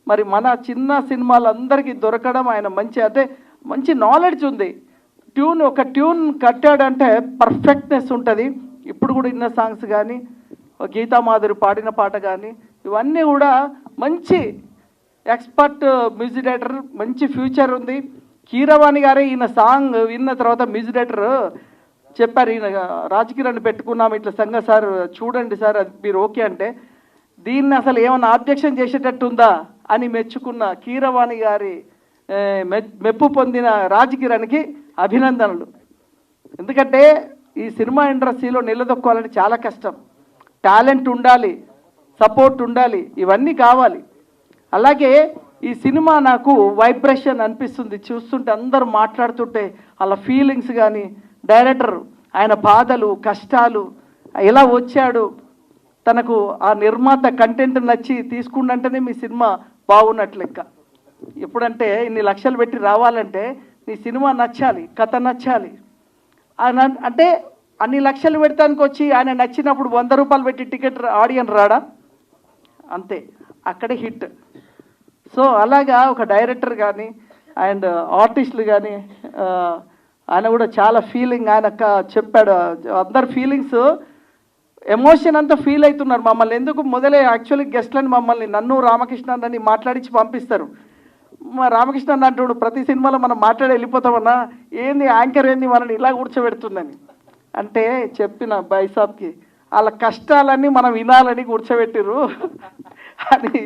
[SPEAKER 11] మరి మన చిన్న సినిమాలందరికీ దొరకడం ఆయన మంచి నాలెడ్జ్ ఉంది. ఒక ట్యూన్ కట్టాడంటే పర్ఫెక్ట్నెస్ ఉంటుంది. ఇప్పుడు కూడా ఇన్న సాంగ్స్ కానీ గీతా మాధురి పాడిన పాట కానీ ఇవన్నీ కూడా మంచి ఎక్స్పర్ట్ మ్యూజిక్ డైరెక్టర్, మంచి ఫ్యూచర్ ఉంది. కీరవాణి గారే ఈయన సాంగ్ విన్న తర్వాత మ్యూజిక్ డైరెక్టర్ చెప్పారు, ఈయన రాజ్ కిరణ్ పెట్టుకున్నాం ఇట్లా సంగ సార్ చూడండి సార్ అది మీరు ఓకే అంటే, దీన్ని అసలు ఏమైనా ఆబ్జెక్షన్ చేసేటట్టు ఉందా అని మెచ్చుకున్న కీరవాణి గారి మెప్పు పొందిన రాజ్ కిరణ్కి అభినందనలు. ఎందుకంటే ఈ సినిమా ఇండస్ట్రీలో నిలదొక్కోవాలంటే చాలా కష్టం. టాలెంట్ ఉండాలి, సపోర్ట్ ఉండాలి, ఇవన్నీ కావాలి. అలాగే ఈ సినిమా నాకు వైబ్రేషన్ అనిపిస్తుంది చూస్తుంటే, అందరూ మాట్లాడుతుంటే వాళ్ళ ఫీలింగ్స్ కానీ, డైరెక్టర్ ఆయన బాధలు కష్టాలు, ఎలా వచ్చాడు, తనకు ఆ నిర్మాత కంటెంట్ నచ్చి తీసుకుండంటేనే మీ సినిమా బాగున్నట్లు లెక్క. ఎప్పుడంటే ఇన్ని లక్షలు పెట్టి రావాలంటే నీ సినిమా నచ్చాలి, కథ నచ్చాలి. అంటే అన్ని లక్షలు పెడతానికి వచ్చి ఆయన నచ్చినప్పుడు 100 రూపాయలు పెట్టి టికెట్ ఆడియన్స్ రాడా? అంతే, అక్కడే హిట్. సో అలాగా ఒక డైరెక్టర్ కానీ అండ్ ఆర్టిస్టులు కానీ ఆయన కూడా చాలా ఫీలింగ్, ఆయన చెప్పాడు అందరు ఫీలింగ్స్, ఎమోషన్ అంతా ఫీల్ అవుతున్నారు. మమ్మల్ని ఎందుకు మొదలే యాక్చువల్లీ గెస్ట్లని మమ్మల్ని నన్ను రామకృష్ణని మాట్లాడించి పంపిస్తారు. మా రామకృష్ణ అంటాడు ప్రతి సినిమాలో మనం మాట్లాడి వెళ్ళిపోతామన్నా, ఏంది యాంకర్ ఏంది మనని ఇలా కూర్చోబెడుతుందని. అంటే చెప్పిన బైసాబ్కి వాళ్ళ కష్టాలన్నీ మనం వినాలని కూర్చోబెట్టిర్రు అని.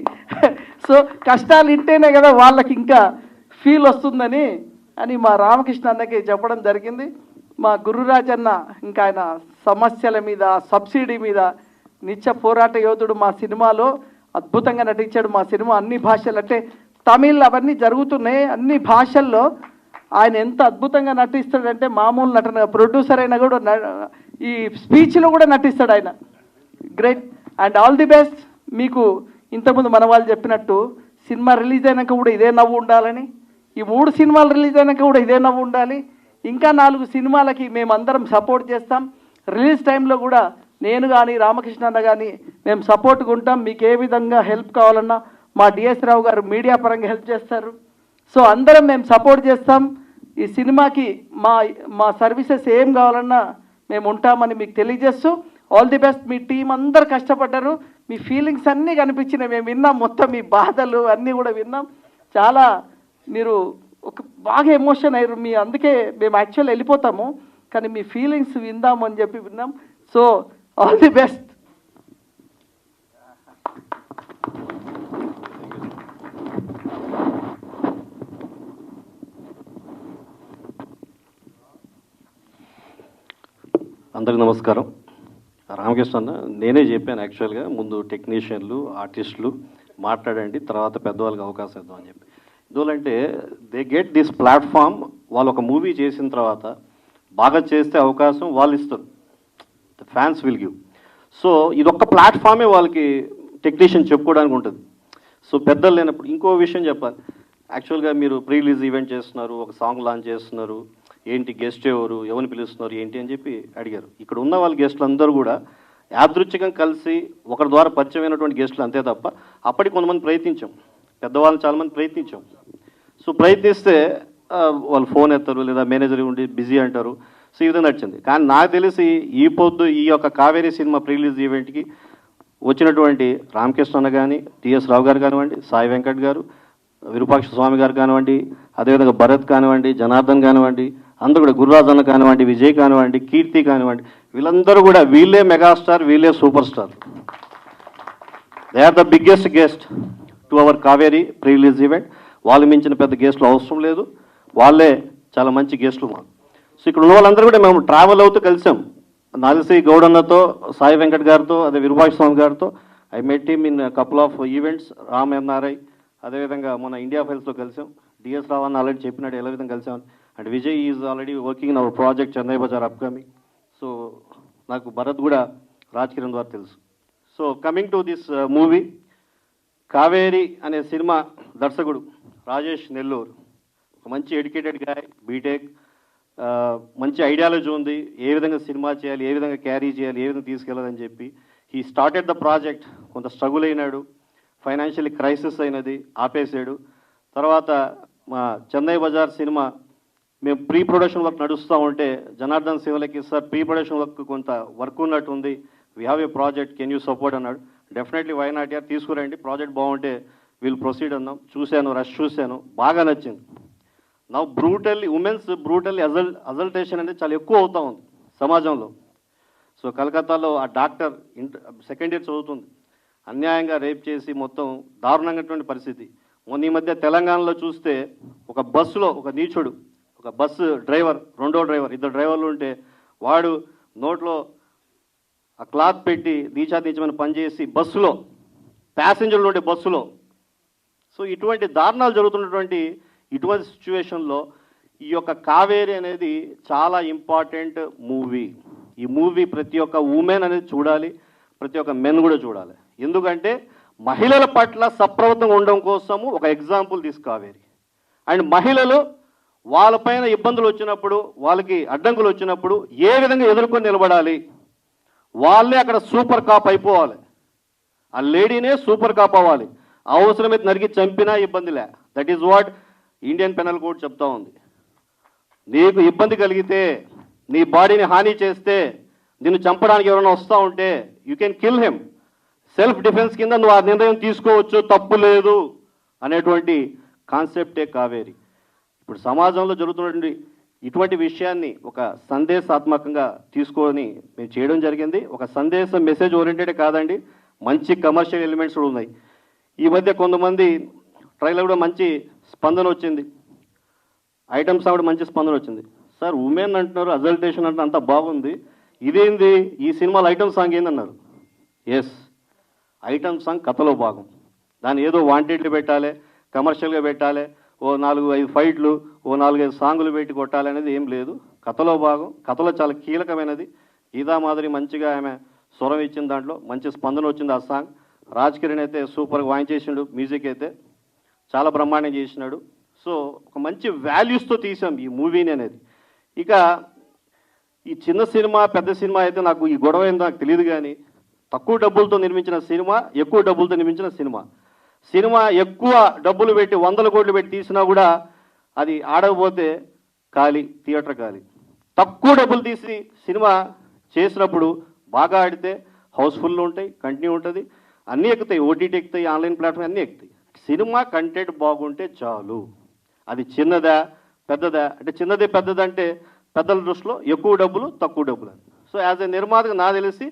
[SPEAKER 11] సో కష్టాలు వింటేనే కదా వాళ్ళకి ఇంకా ఫీల్ వస్తుందని అని మా రామకృష్ణ అన్నకి చెప్పడం జరిగింది. మా గురురాజ్ అన్న ఇంకా ఆయన సమస్యల మీద, సబ్సిడీ మీద నిత్య పోరాట యోధుడు. మా సినిమాలో అద్భుతంగా నటించాడు. మా సినిమా అన్ని భాషలు, అంటే తమిళ్ అవన్నీ జరుగుతున్నాయి, అన్ని భాషల్లో ఆయన ఎంత అద్భుతంగా నటిస్తాడంటే మామూలు నటన. ప్రొడ్యూసర్ అయినా కూడా ఈ స్పీచ్లో కూడా నటిస్తాడు ఆయన. Great and all the best. మీకు ఇంతకుముందు మన వాళ్ళు చెప్పినట్టు సినిమా రిలీజ్ అయినాక కూడా ఇదే నవ్వు ఉండాలని, ఈ 3 సినిమాలు రిలీజ్ అయినాక కూడా ఇదే నవ్వు ఉండాలి. ఇంకా 4 సినిమాలకి మేమందరం సపోర్ట్ చేస్తాం. రిలీజ్ టైంలో కూడా నేను కానీ రామకృష్ణ అన్న కానీ మేము సపోర్ట్గా ఉంటాం. మీకు ఏ విధంగా హెల్ప్ కావాలన్నా మా డిఎస్ రావు గారు మీడియా పరంగా హెల్ప్ చేస్తారు. సో అందరం మేము సపోర్ట్ చేస్తాం. ఈ సినిమాకి మా సర్వీసెస్ ఏం కావాలన్నా మేము ఉంటామని మీకు తెలియజేస్తూ all the best. Me team అందరు కష్టపడ్డారు, మీ ఫీలింగ్స్ అన్నీ కనిపించినాయి, మేము విన్నాం. మొత్తం మీ బాధలు అన్నీ కూడా విన్నాం. చాలా మీరు ఒక బాగా ఎమోషన్ అయ్యారు. అందుకే మేము యాక్చువల్ వెళ్ళిపోతాము, కానీ మీ ఫీలింగ్స్ విందాము అని చెప్పి విన్నాం. So all the best.
[SPEAKER 8] అందరికి నమస్కారం. రామకృష్ణ అన్న, నేనే చెప్పాను యాక్చువల్గా ముందు టెక్నీషియన్లు, ఆర్టిస్టులు మాట్లాడండి, తర్వాత పెద్దవాళ్ళకి అవకాశం ఇద్దాం అని చెప్పి. ఎందుకంటే దే గెట్ దిస్ ప్లాట్ఫామ్. వాళ్ళు ఒక మూవీ చేసిన తర్వాత బాగా చేస్తే అవకాశం వాళ్ళు ఇస్తారు, the fans will give. So ఇదొక్క ప్లాట్ఫామే వాళ్ళకి టెక్నీషియన్ చెప్పుకోవడానికి ఉంటుంది. సో పెద్దలు లేనప్పుడు ఇంకో విషయం చెప్పాలి. యాక్చువల్గా మీరు ప్రీ రిలీజ్ ఈవెంట్ చేస్తున్నారు, ఒక సాంగ్ లాంచ్ చేస్తున్నారు, ఏంటి గెస్ట్ ఎవరిని పిలుస్తున్నారు ఏంటి అని చెప్పి అడిగారు. ఇక్కడ ఉన్న వాళ్ళ గెస్టులు అందరూ కూడా యాదృచ్ఛికంగా కలిసి ఒకరి ద్వారా పరిచయమైనటువంటి గెస్టులు అంతే తప్ప అప్పటికి కొంతమంది ప్రయత్నించాం, పెద్దవాళ్ళు చాలామంది ప్రయత్నించాం. సో ప్రయత్నిస్తే వాళ్ళు ఫోన్ ఎత్తారు, లేదా మేనేజర్ ఉండి బిజీ అంటారు. సో ఈ విధంగా నడిచింది. కానీ నాకు తెలిసి ఈ పొద్దు ఈ యొక్క కావేరీ సినిమా ప్రీ రిలీజ్ ఈవెంట్కి వచ్చినటువంటి రామకృష్ణ అన్న కానీ, టిఎస్ రావు గారు కానివ్వండి, సాయి వెంకట్ గారు, విరూపాక్ష స్వామి గారు కానివ్వండి, అదేవిధంగా భరత్ కానివ్వండి, జనార్దన్ కానివ్వండి, అందరూ కూడా గురురాజ్ అన్న కానివ్వండి, విజయ్ కానివ్వండి, కీర్తి కానివ్వండి, వీళ్ళందరూ కూడా వీళ్ళే మెగాస్టార్, వీళ్ళే superstar. They are the biggest guest to our Kaveri pre release event. వాళ్ళు మించిన పెద్ద గెస్టులు అవసరం లేదు, వాళ్ళే చాలా మంచి గెస్టులు మాకు. సో ఇక్కడ ఉన్న వాళ్ళందరూ కూడా మేము ట్రావెల్ అవుతూ కలిసాం. నలసి గౌడన్నతో, సాయి వెంకట్ గారితో, అదే విరూపాక్ష స్వామి గారితో I met him in couple of events. Ram NRI, అదేవిధంగా మన ఇండియా ఫైల్స్లో కలిసాం. డిఎస్ రావు అన్న ఆల్రెడీ చెప్పినట్టు ఎలా విధంగా కలిసాం. And Vijay is already working in our project Chennai Bazaar upcoming. So నాకు భరత్ కూడా రాజ్ కిరణ్ ద్వారా తెలుసు. So coming to this movie, Kaveri అనే సినిమా దర్శకుడు రాజేష్ నెల్లూరు, ఒక మంచి ఎడ్యుకేటెడ్ గాయ్, బీటెక్, మంచి ఐడియాలజీ ఉంది, ఏ విధంగా సినిమా చేయాలి, ఏ విధంగా క్యారీ చేయాలి, ఏ విధంగా తీసుకెళ్ళాలని చెప్పి హీ స్టార్టెడ్ ద ప్రాజెక్ట్. కొంత స్ట్రగుల్ అయినాడు, ఫైనాన్షియల్లీ క్రైసిస్ అయినది, ఆపేసాడు. తర్వాత మా చెన్నై బజార్ సినిమా మేము ప్రీ ప్రొడక్షన్ వర్క్ నడుస్తూ ఉంటే జనార్దన్ శివలకి, సార్ ప్రీ ప్రొడక్షన్ వర్క్ కొంత వర్క్ ఉన్నట్టు ఉంది, we have a project, can you support అన్నాడు. డెఫినెట్లీ వై నాట్ యార్, తీసుకురండి, ప్రాజెక్ట్ బాగుంటే వీళ్ళు ప్రొసీడ్ అన్నాం. చూశాను, రష్ చూశాను, బాగా నచ్చింది. నా ఉమెన్స్ బ్రూటల్లీ అజల్టేషన్ అనేది చాలా ఎక్కువ అవుతూ ఉంది సమాజంలో. సో కలకత్తాలో ఆ డాక్టర్ సెకండ్ ఇయర్ చదువుతుంది, అన్యాయంగా రేప్ చేసి మొత్తం దారుణంగాటువంటి పరిస్థితి. మొన్న ఈ మధ్య తెలంగాణలో చూస్తే ఒక బస్సులో ఒక నీచుడు
[SPEAKER 12] ఒక బస్సు డ్రైవర్, రెండో డ్రైవర్, ఇద్దరు డ్రైవర్లు ఉంటే వాడు నోట్లో ఆ క్లాత్ పెట్టి దీచాతీచమని పనిచేసి బస్సులో ప్యాసింజర్లు ఉండే బస్సులో. సో ఇటువంటి దారుణాలు జరుగుతున్నటువంటి ఇటువంటి సిచ్యువేషన్లో ఈ యొక్క కావేరి అనేది చాలా ఇంపార్టెంట్ మూవీ. ఈ మూవీ ప్రతి ఒక్క ఉమెన్ అనేది చూడాలి, ప్రతి ఒక్క మెన్ కూడా చూడాలి. ఎందుకంటే మహిళల పట్ల సప్రమత్తంగా ఉండడం కోసము ఒక ఎగ్జాంపుల్ కావేరి. అండ్ మహిళలు వాళ్ళపైన ఇబ్బందులు వచ్చినప్పుడు, వాళ్ళకి అడ్డంకులు వచ్చినప్పుడు ఏ విధంగా ఎదుర్కొని నిలబడాలి, వాళ్ళే అక్కడ సూపర్ కాప్ అయిపోవాలి. ఆ లేడీనే సూపర్ కాప్ అవ్వాలి. అవసరమైతే నరికి చంపినా ఇబ్బందిలే. That is what Indian penal code చెప్తా ఉంది. నీకు ఇబ్బంది కలిగితే, నీ బాడీని హాని చేస్తే, నిన్ను చంపడానికి ఎవరైనా వస్తూ ఉంటే you can kill him. Self defence కింద నువ్వు ఆ నిర్ణయం తీసుకోవచ్చు, తప్పు లేదు అనేటువంటి కాన్సెప్టే కావేరి. ఇప్పుడు సమాజంలో జరుగుతున్నటువంటి ఇటువంటి విషయాన్ని ఒక సందేశాత్మకంగా తీసుకొని మేము చేయడం జరిగింది. ఒక సందేశం, మెసేజ్ ఓరియంటెడ్ కాదండి, మంచి కమర్షియల్ ఎలిమెంట్స్ కూడా ఉన్నాయి. ఈ మధ్య కొంతమంది ట్రైలర్ కూడా మంచి స్పందన వచ్చింది, ఐటమ్ సాంగ్ కూడా మంచి స్పందన వచ్చింది. సార్ ఉమెన్ అంటున్నారు, అజల్టేషన్ అంటే అంత బాగుంది, ఇదేంది ఈ సినిమాలో ఐటమ్ సాంగ్ ఏందన్నారు. ఎస్, ఐటమ్ సాంగ్ కథలో భాగం. దాన్ని ఏదో వాంటెడ్లు పెట్టాలి, కమర్షియల్గా పెట్టాలి, ఓ 4-5 ఫైట్లు, ఓ 4-5 సాంగులు పెట్టి కొట్టాలి అనేది ఏం లేదు. కథలో భాగం, కథలో చాలా కీలకమైనది. గీతా మాదిరి మంచిగా ఆమె స్వరం ఇచ్చిన దాంట్లో మంచి స్పందన వచ్చింది ఆ సాంగ్. రాజ్ కిరణ్ అయితే సూపర్గా వాయించేసిండు, మ్యూజిక్ అయితే చాలా బ్రహ్మాండం చేసినాడు. సో ఒక మంచి వాల్యూస్తో తీసాం ఈ మూవీని అనేది. ఇక ఈ చిన్న సినిమా పెద్ద సినిమా అయితే నాకు ఈ గొడవ ఏందో నాకు తెలియదు, కానీ తక్కువ డబ్బులతో నిర్మించిన సినిమా, ఎక్కువ డబ్బులతో నిర్మించిన సినిమా. సినిమా ఎక్కువ డబ్బులు పెట్టి 100 కోట్లు పెట్టి తీసినా కూడా అది ఆడకపోతే ఖాళీ, థియేటర్ ఖాళీ. తక్కువ డబ్బులు తీసి సినిమా చేసినప్పుడు బాగా ఆడితే హౌస్ఫుల్ ఉంటాయి, కంటిన్యూ ఉంటుంది, అన్నీ ఎక్కుతాయి, ఓటీటీ ఎక్కుతాయి, ఆన్లైన్ ప్లాట్ఫామ్ అన్నీ ఎక్కుతాయి. సినిమా కంటెంట్ బాగుంటే చాలు. అది చిన్నదా పెద్దదా అంటే, చిన్నది పెద్దదంటే పెద్దల దృష్టిలో ఎక్కువ డబ్బులు తక్కువ డబ్బులు అని. సో యాజ్ ఎ నిర్మాతగా నాకు తెలిసి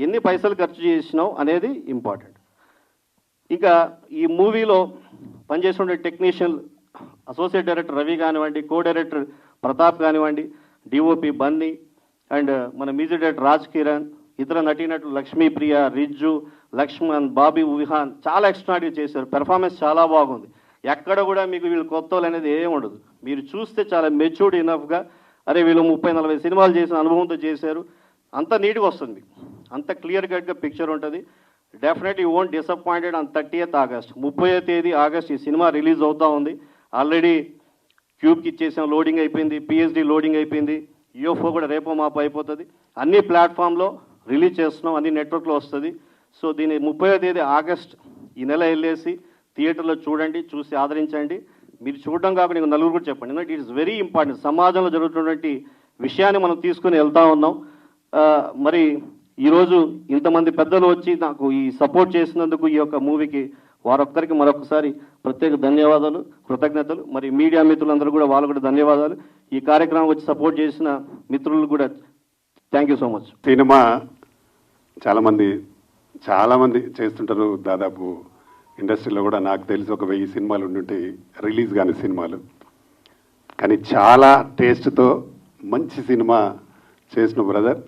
[SPEAKER 12] ఎన్ని పైసలు ఖర్చు చేసినావు అనేది ఇంపార్టెంట్. ఇక ఈ మూవీలో పనిచేసిన టెక్నీషియన్, అసోసియేట్ డైరెక్టర్ రవి కానివ్వండి, కో డైరెక్టర్ ప్రతాప్ కానివ్వండి, డిఓపి బన్నీ, అండ్ మన మ్యూజిక్ డైరెక్టర్ రాజ్ కిరణ్, ఇతర నటీనటులు లక్ష్మీప్రియ, రిజ్జు, లక్ష్మణ్, బాబీ విహాన్ చాలా ఎక్స్ట్రాడినరీ చేశారు. పెర్ఫార్మెన్స్ చాలా బాగుంది. ఎక్కడ కూడా మీకు వీళ్ళు కొత్త వాళ్ళు అనేది ఏమి ఉండదు. మీరు చూస్తే చాలా మెచ్యూర్డ్ ఇనఫ్గా, అరే వీళ్ళు 30-40 సినిమాలు చేసిన అనుభవంతో చేశారు, అంత నీట్గా వస్తుంది మీకు, అంత క్లియర్ కట్గా పిక్చర్ ఉంటుంది. Definitely you won't disappointed on 30th August, 30వ తేదీ ఆగస్ట్ ఈ సినిమా రిలీజ్ అవుతూ ఉంది. ఆల్రెడీ క్యూబ్కి ఇచ్చేసాం, లోడింగ్ అయిపోయింది, పిహెచ్డి లోడింగ్ అయిపోయింది, యూఎఫ్ఓ కూడా రేపో మాపో అయిపోతుంది. అన్ని ప్లాట్ఫామ్లో రిలీజ్ చేస్తున్నాం, అన్ని నెట్వర్క్లో వస్తుంది. సో దీన్ని 30వ తేదీ ఆగస్ట్ ఈ నెల వెళ్ళేసి థియేటర్లో చూడండి, చూసి ఆదరించండి. మీరు చూడడం కాకుండా ఇంకో నలుగురు కూడా చెప్పండి, ఎందుకంటే ఇట్ ఇస్ వెరీ ఇంపార్టెంట్. సమాజంలో జరుగుతున్నటువంటి విషయాన్ని మనం తీసుకుని వెళ్తూ ఉన్నాం. మరి ఈరోజు ఇంతమంది పెద్దలు వచ్చి నాకు ఈ సపోర్ట్ చేసినందుకు ఈ యొక్క మూవీకి వారొక్కరికి మరొకసారి ప్రత్యేక ధన్యవాదాలు, కృతజ్ఞతలు. మరి మీడియా మిత్రులందరూ కూడా వాళ్ళు కూడా ధన్యవాదాలు. ఈ కార్యక్రమం వచ్చి సపోర్ట్ చేసిన మిత్రులు కూడా thank you so much.
[SPEAKER 13] Cinema చాలామంది చేస్తుంటారు, దాదాపు ఇండస్ట్రీలో కూడా నాకు తెలిసి ఒక 1000 సినిమాలు ఉండుంటే రిలీజ్ కాని సినిమాలు. కానీ చాలా టేస్ట్తో మంచి సినిమా చేసిన బ్రదర్,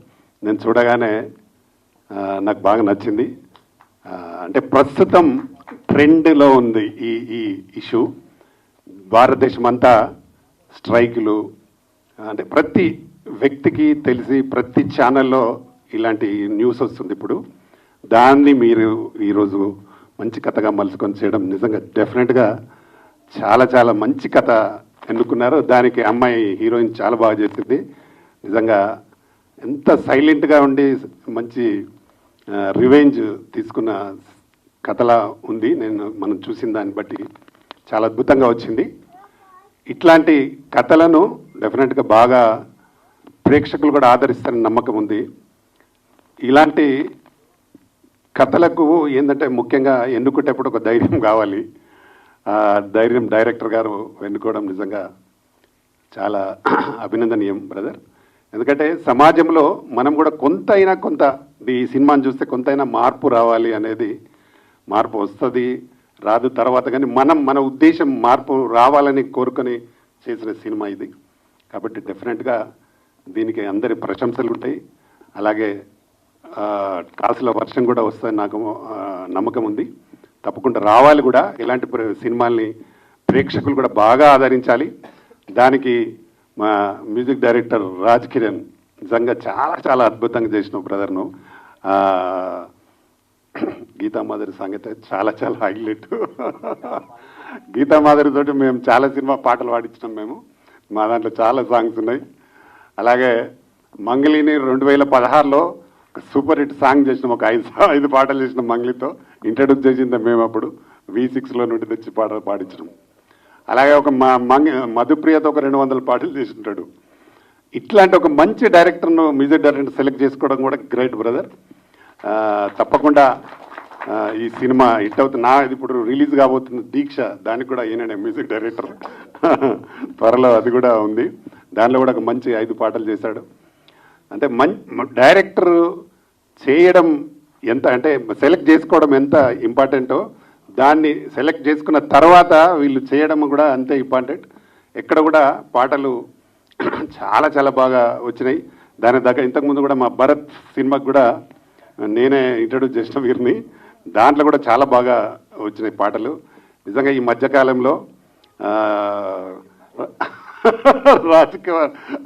[SPEAKER 13] నేను చూడగానే నాకు బాగా నచ్చింది. అంటే ప్రస్తుతం ట్రెండ్లో ఉంది ఈ ఇష్యూ. భారతదేశం అంతా స్ట్రైకులు, అంటే ప్రతి వ్యక్తికి తెలిసి ప్రతి ఛానల్లో ఇలాంటి న్యూస్ వస్తుంది. ఇప్పుడు దాన్ని మీరు ఈరోజు మంచి కథగా మలుచుకొని చేయడం నిజంగా డెఫినెట్గా చాలా చాలా మంచి కథ ఎన్నుకున్నారు. దానికి అమ్మాయి హీరోయిన్ చాలా బాగా చేసింది. నిజంగా ఎంత సైలెంట్గా ఉండి మంచి రివెంజ్ తీసుకున్న కథలా ఉంది. మనం చూసిన దాన్ని బట్టి చాలా అద్భుతంగా వచ్చింది. ఇట్లాంటి కథలను డెఫినెట్గా బాగా ప్రేక్షకులు కూడా ఆదరిస్తారని నమ్మకం ఉంది. ఇలాంటి కథలకు ఏంటంటే ముఖ్యంగా ఎన్నుకునేటప్పుడు ఒక ధైర్యం కావాలి. ధైర్యం డైరెక్టర్ గారు ఎన్నుకోవడం నిజంగా చాలా అభినందనీయం బ్రదర్. ఎందుకంటే సమాజంలో మనం కూడా కొంత ఈ సినిమాని చూస్తే కొంతైనా మార్పు రావాలి అనేది, మార్పు వస్తుంది రాదు తర్వాత, కానీ మన ఉద్దేశం మార్పు రావాలని కోరుకొని చేసిన సినిమా ఇది. కాబట్టి డెఫినెట్గా దీనికి అందరి ప్రశంసలు ఉంటాయి. అలాగే కాసుల వర్షం కూడా వస్తుందని నాకు నమ్మకం ఉంది. తప్పకుండా రావాలి కూడా. ఇలాంటి సినిమాల్ని ప్రేక్షకులు కూడా బాగా ఆదరించాలి. దానికి మా మ్యూజిక్ డైరెక్టర్ రాజ్ కిరణ్ నిజంగా చాలా చాలా అద్భుతంగా చేసిన బ్రదర్ను. గీతామాధురి సంగీత చాలా చాలా హైలైట్. గీతామాధురి తోటి మేము చాలా సినిమా పాటలు పాడించినాం. మా దాంట్లో చాలా సాంగ్స్ ఉన్నాయి. అలాగే మంగళిని 2016లో సూపర్ హిట్ సాంగ్ చేసినాం. ఒక 5 పాటలు చేసినాం మంగళితో. ఇంట్రడ్యూస్ చేసింది మేము అప్పుడు V6లో నుండి తెచ్చి పాటలు పాడించినాం. అలాగే ఒక మధుప్రియతో ఒక 200 పాటలు చేసింటాడు. ఇట్లాంటి ఒక మంచి డైరెక్టర్ను మ్యూజిక్ డైరెక్టర్ సెలెక్ట్ చేసుకోవడం కూడా గ్రేట్ బ్రదర్. తప్పకుండా ఈ సినిమా హిట్ అవుతుంది. ఇప్పుడు రిలీజ్ కాబోతున్న దీక్ష, దానికి కూడా ఈయననే మ్యూజిక్ డైరెక్టర్. త్వరలో అది కూడా ఉంది. దానిలో కూడా ఒక మంచి 5 పాటలు చేశాడు. అంటే డైరెక్టర్ చేయడం ఎంత అంటే సెలెక్ట్ చేసుకోవడం ఎంత ఇంపార్టెంటో, దాన్ని సెలెక్ట్ చేసుకున్న తర్వాత వీళ్ళు చేయడం కూడా అంతే ఇంపార్టెంట్. ఎక్కడ కూడా పాటలు చాలా చాలా బాగా వచ్చినాయి. దాని దగ్గర ఇంతకుముందు కూడా మా భరత్ సినిమాకి కూడా నేనే ఇంట్రడ్యూస్ చేసిన వీరిని. దాంట్లో కూడా చాలా బాగా వచ్చినాయి పాటలు. నిజంగా ఈ మధ్యకాలంలో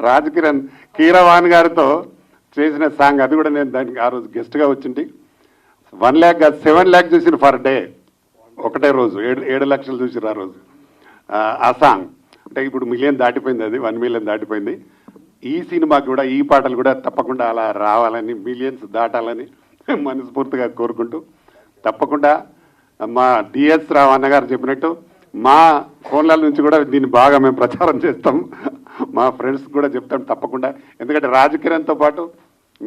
[SPEAKER 13] రాజ్ కిరణ్ కీరవాణి గారితో చేసిన సాంగ్, అది కూడా నేను దానికి ఆ రోజు గెస్ట్గా వచ్చింది. 1 lakh కాదు 7 lakh చూసిన ఫర్ డే, ఒకటే రోజు 7 లక్షలు చూసిరు ఆ రోజు. ఆ సాంగ్ అంటే ఇప్పుడు మిలియన్ దాటిపోయింది, అది 1 million దాటిపోయింది. ఈ సినిమాకి కూడా ఈ పాటలు కూడా తప్పకుండా అలా రావాలని, మిలియన్స్ దాటాలని మనస్ఫూర్తిగా కోరుకుంటూ, తప్పకుండా మా డిఎస్ రావు అన్నగారు చెప్పినట్టు మా ఫోన్ల నుంచి కూడా దీన్ని బాగా మేము ప్రచారం చేస్తాం. మా ఫ్రెండ్స్ కూడా చెప్తాం తప్పకుండా. ఎందుకంటే రాజ్ కిరణ్తో పాటు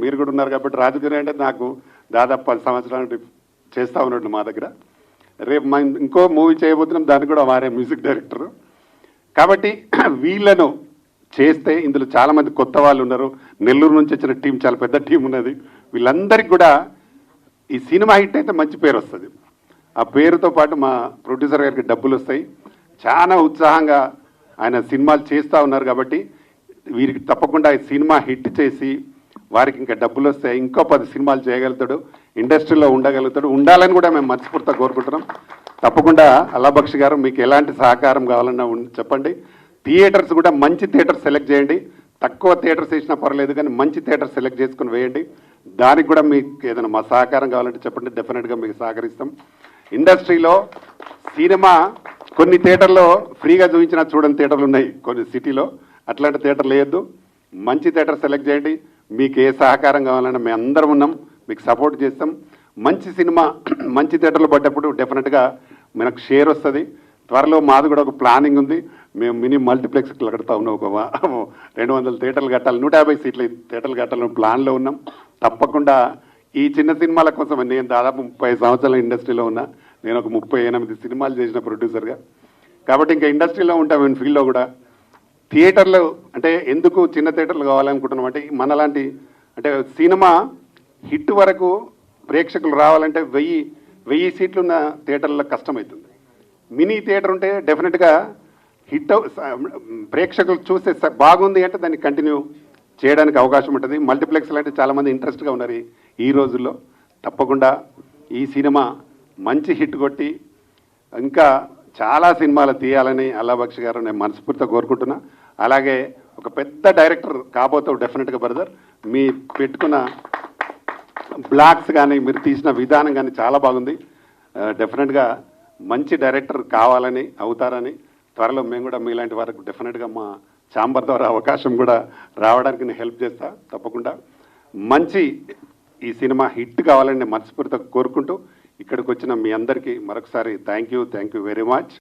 [SPEAKER 13] మీరు కూడా ఉన్నారు కాబట్టి, రాజ్ కిరణ్ అంటే నాకు దాదాపు 10 సంవత్సరాల నుండి చేస్తూ ఉన్నాడు మా దగ్గర. రేపు మా ఇంకో మూవీ చేయబోతున్నాం, దానికి కూడా వారే మ్యూజిక్ డైరెక్టరు. కాబట్టి వీళ్ళను చేస్తే ఇందులో చాలామంది కొత్త వాళ్ళు ఉన్నారు. నెల్లూరు నుంచి వచ్చిన టీం, చాలా పెద్ద టీం ఉన్నది. వీళ్ళందరికీ కూడా ఈ సినిమా హిట్ అయితే మంచి పేరు వస్తుంది. ఆ పేరుతో పాటు మా ప్రొడ్యూసర్ గారికి డబ్బులు వస్తాయి. చాలా ఉత్సాహంగా ఆయన సినిమాలు చేస్తూ ఉన్నారు. కాబట్టి వీరికి తప్పకుండా ఈ సినిమా హిట్ చేసి వారికి ఇంకా డబ్బులు వస్తాయి, ఇంకో 10 సినిమాలు చేయగలుగుతాడు, ఇండస్ట్రీలో ఉండగలుగుతాడు, ఉండాలని కూడా మేము మనస్ఫూర్తిగా కోరుకుంటున్నాం. తప్పకుండా అల్లాబక్షి గారు మీకు ఎలాంటి సహకారం కావాలన్నా చెప్పండి. థియేటర్స్ కూడా మంచి థియేటర్ సెలెక్ట్ చేయండి. తక్కువ థియేటర్స్ వేసినా పర్లేదు, కానీ మంచి థియేటర్ సెలెక్ట్ చేసుకుని వేయండి. దానికి కూడా మీకు ఏదైనా మా సహకారం కావాలంటే చెప్పండి, డెఫినెట్గా మీకు సహకరిస్తాం. ఇండస్ట్రీలో సినిమా కొన్ని థియేటర్లో ఫ్రీగా చూపించినా చూడని థియేటర్లు ఉన్నాయి కొన్ని సిటీలో. అట్లాంటి థియేటర్లు వేయద్దు, మంచి థియేటర్ సెలెక్ట్ చేయండి. మీకు ఏ సహకారం కావాలన్నా మేము అందరం ఉన్నాం, మీకు సపోర్ట్ చేస్తాం. మంచి సినిమా మంచి థియేటర్లో పడ్డప్పుడు డెఫినెట్గా మనకు షేర్ వస్తుంది. త్వరలో మాది కూడా ఒక ప్లానింగ్ ఉంది. మేము మినీ మల్టీప్లెక్స్ కడతా ఉన్నాం. ఒక 200 థియేటర్లు కట్టాలి, 150 సీట్ల థియేటర్లు కట్టాలని ప్లాన్లో ఉన్నాం. తప్పకుండా ఈ చిన్న సినిమాల కోసం నేను దాదాపు 30 సంవత్సరాల ఇండస్ట్రీలో ఉన్నా. నేను ఒక 38 సినిమాలు చేసిన ప్రొడ్యూసర్గా. కాబట్టి ఇంకా ఇండస్ట్రీలో ఉంటాం, మేము ఫీల్డ్లో కూడా. థియేటర్లు అంటే ఎందుకు చిన్న థియేటర్లు కావాలనుకుంటున్నాం అంటే, మనలాంటి అంటే సినిమా హిట్ వరకు ప్రేక్షకులు రావాలంటే 1000 సీట్లు ఉన్న థియేటర్లో కష్టమవుతుంది. మినీ థియేటర్ ఉంటే డెఫినెట్గా హిట్ ప్రేక్షకులు చూస్తే బాగుంది అంటే దాన్ని కంటిన్యూ చేయడానికి అవకాశం ఉంటుంది. మల్టీప్లెక్స్లు అంటే చాలామంది ఇంట్రెస్ట్గా ఉన్నారు ఈ రోజుల్లో. తప్పకుండా ఈ సినిమా మంచి హిట్ కొట్టి ఇంకా చాలా సినిమాలు తీయాలని అల్లాబక్షి గారు నేను మనస్ఫూర్తిగా కోరుకుంటున్నా. అలాగే ఒక పెద్ద డైరెక్టర్ కాబోతావు డెఫినెట్గా బ్రదర్. మీ పెట్టుకున్న బ్లాక్స్ కానీ మీరు తీసిన విధానం కానీ చాలా బాగుంది. డెఫినెట్గా మంచి డైరెక్టర్ కావాలని, అవుతారని. త్వరలో మేము కూడా మీలాంటి వారికి డెఫినెట్గా మా ఛాంబర్ ద్వారా అవకాశం కూడా రావడానికి నేను హెల్ప్ చేస్తా. తప్పకుండా మంచి ఈ సినిమా హిట్ కావాలని నేను మనస్ఫూర్తిగా కోరుకుంటూ, ఇక్కడికి వచ్చిన మీ అందరికీ మరొకసారి థ్యాంక్ యూ వెరీ మచ్.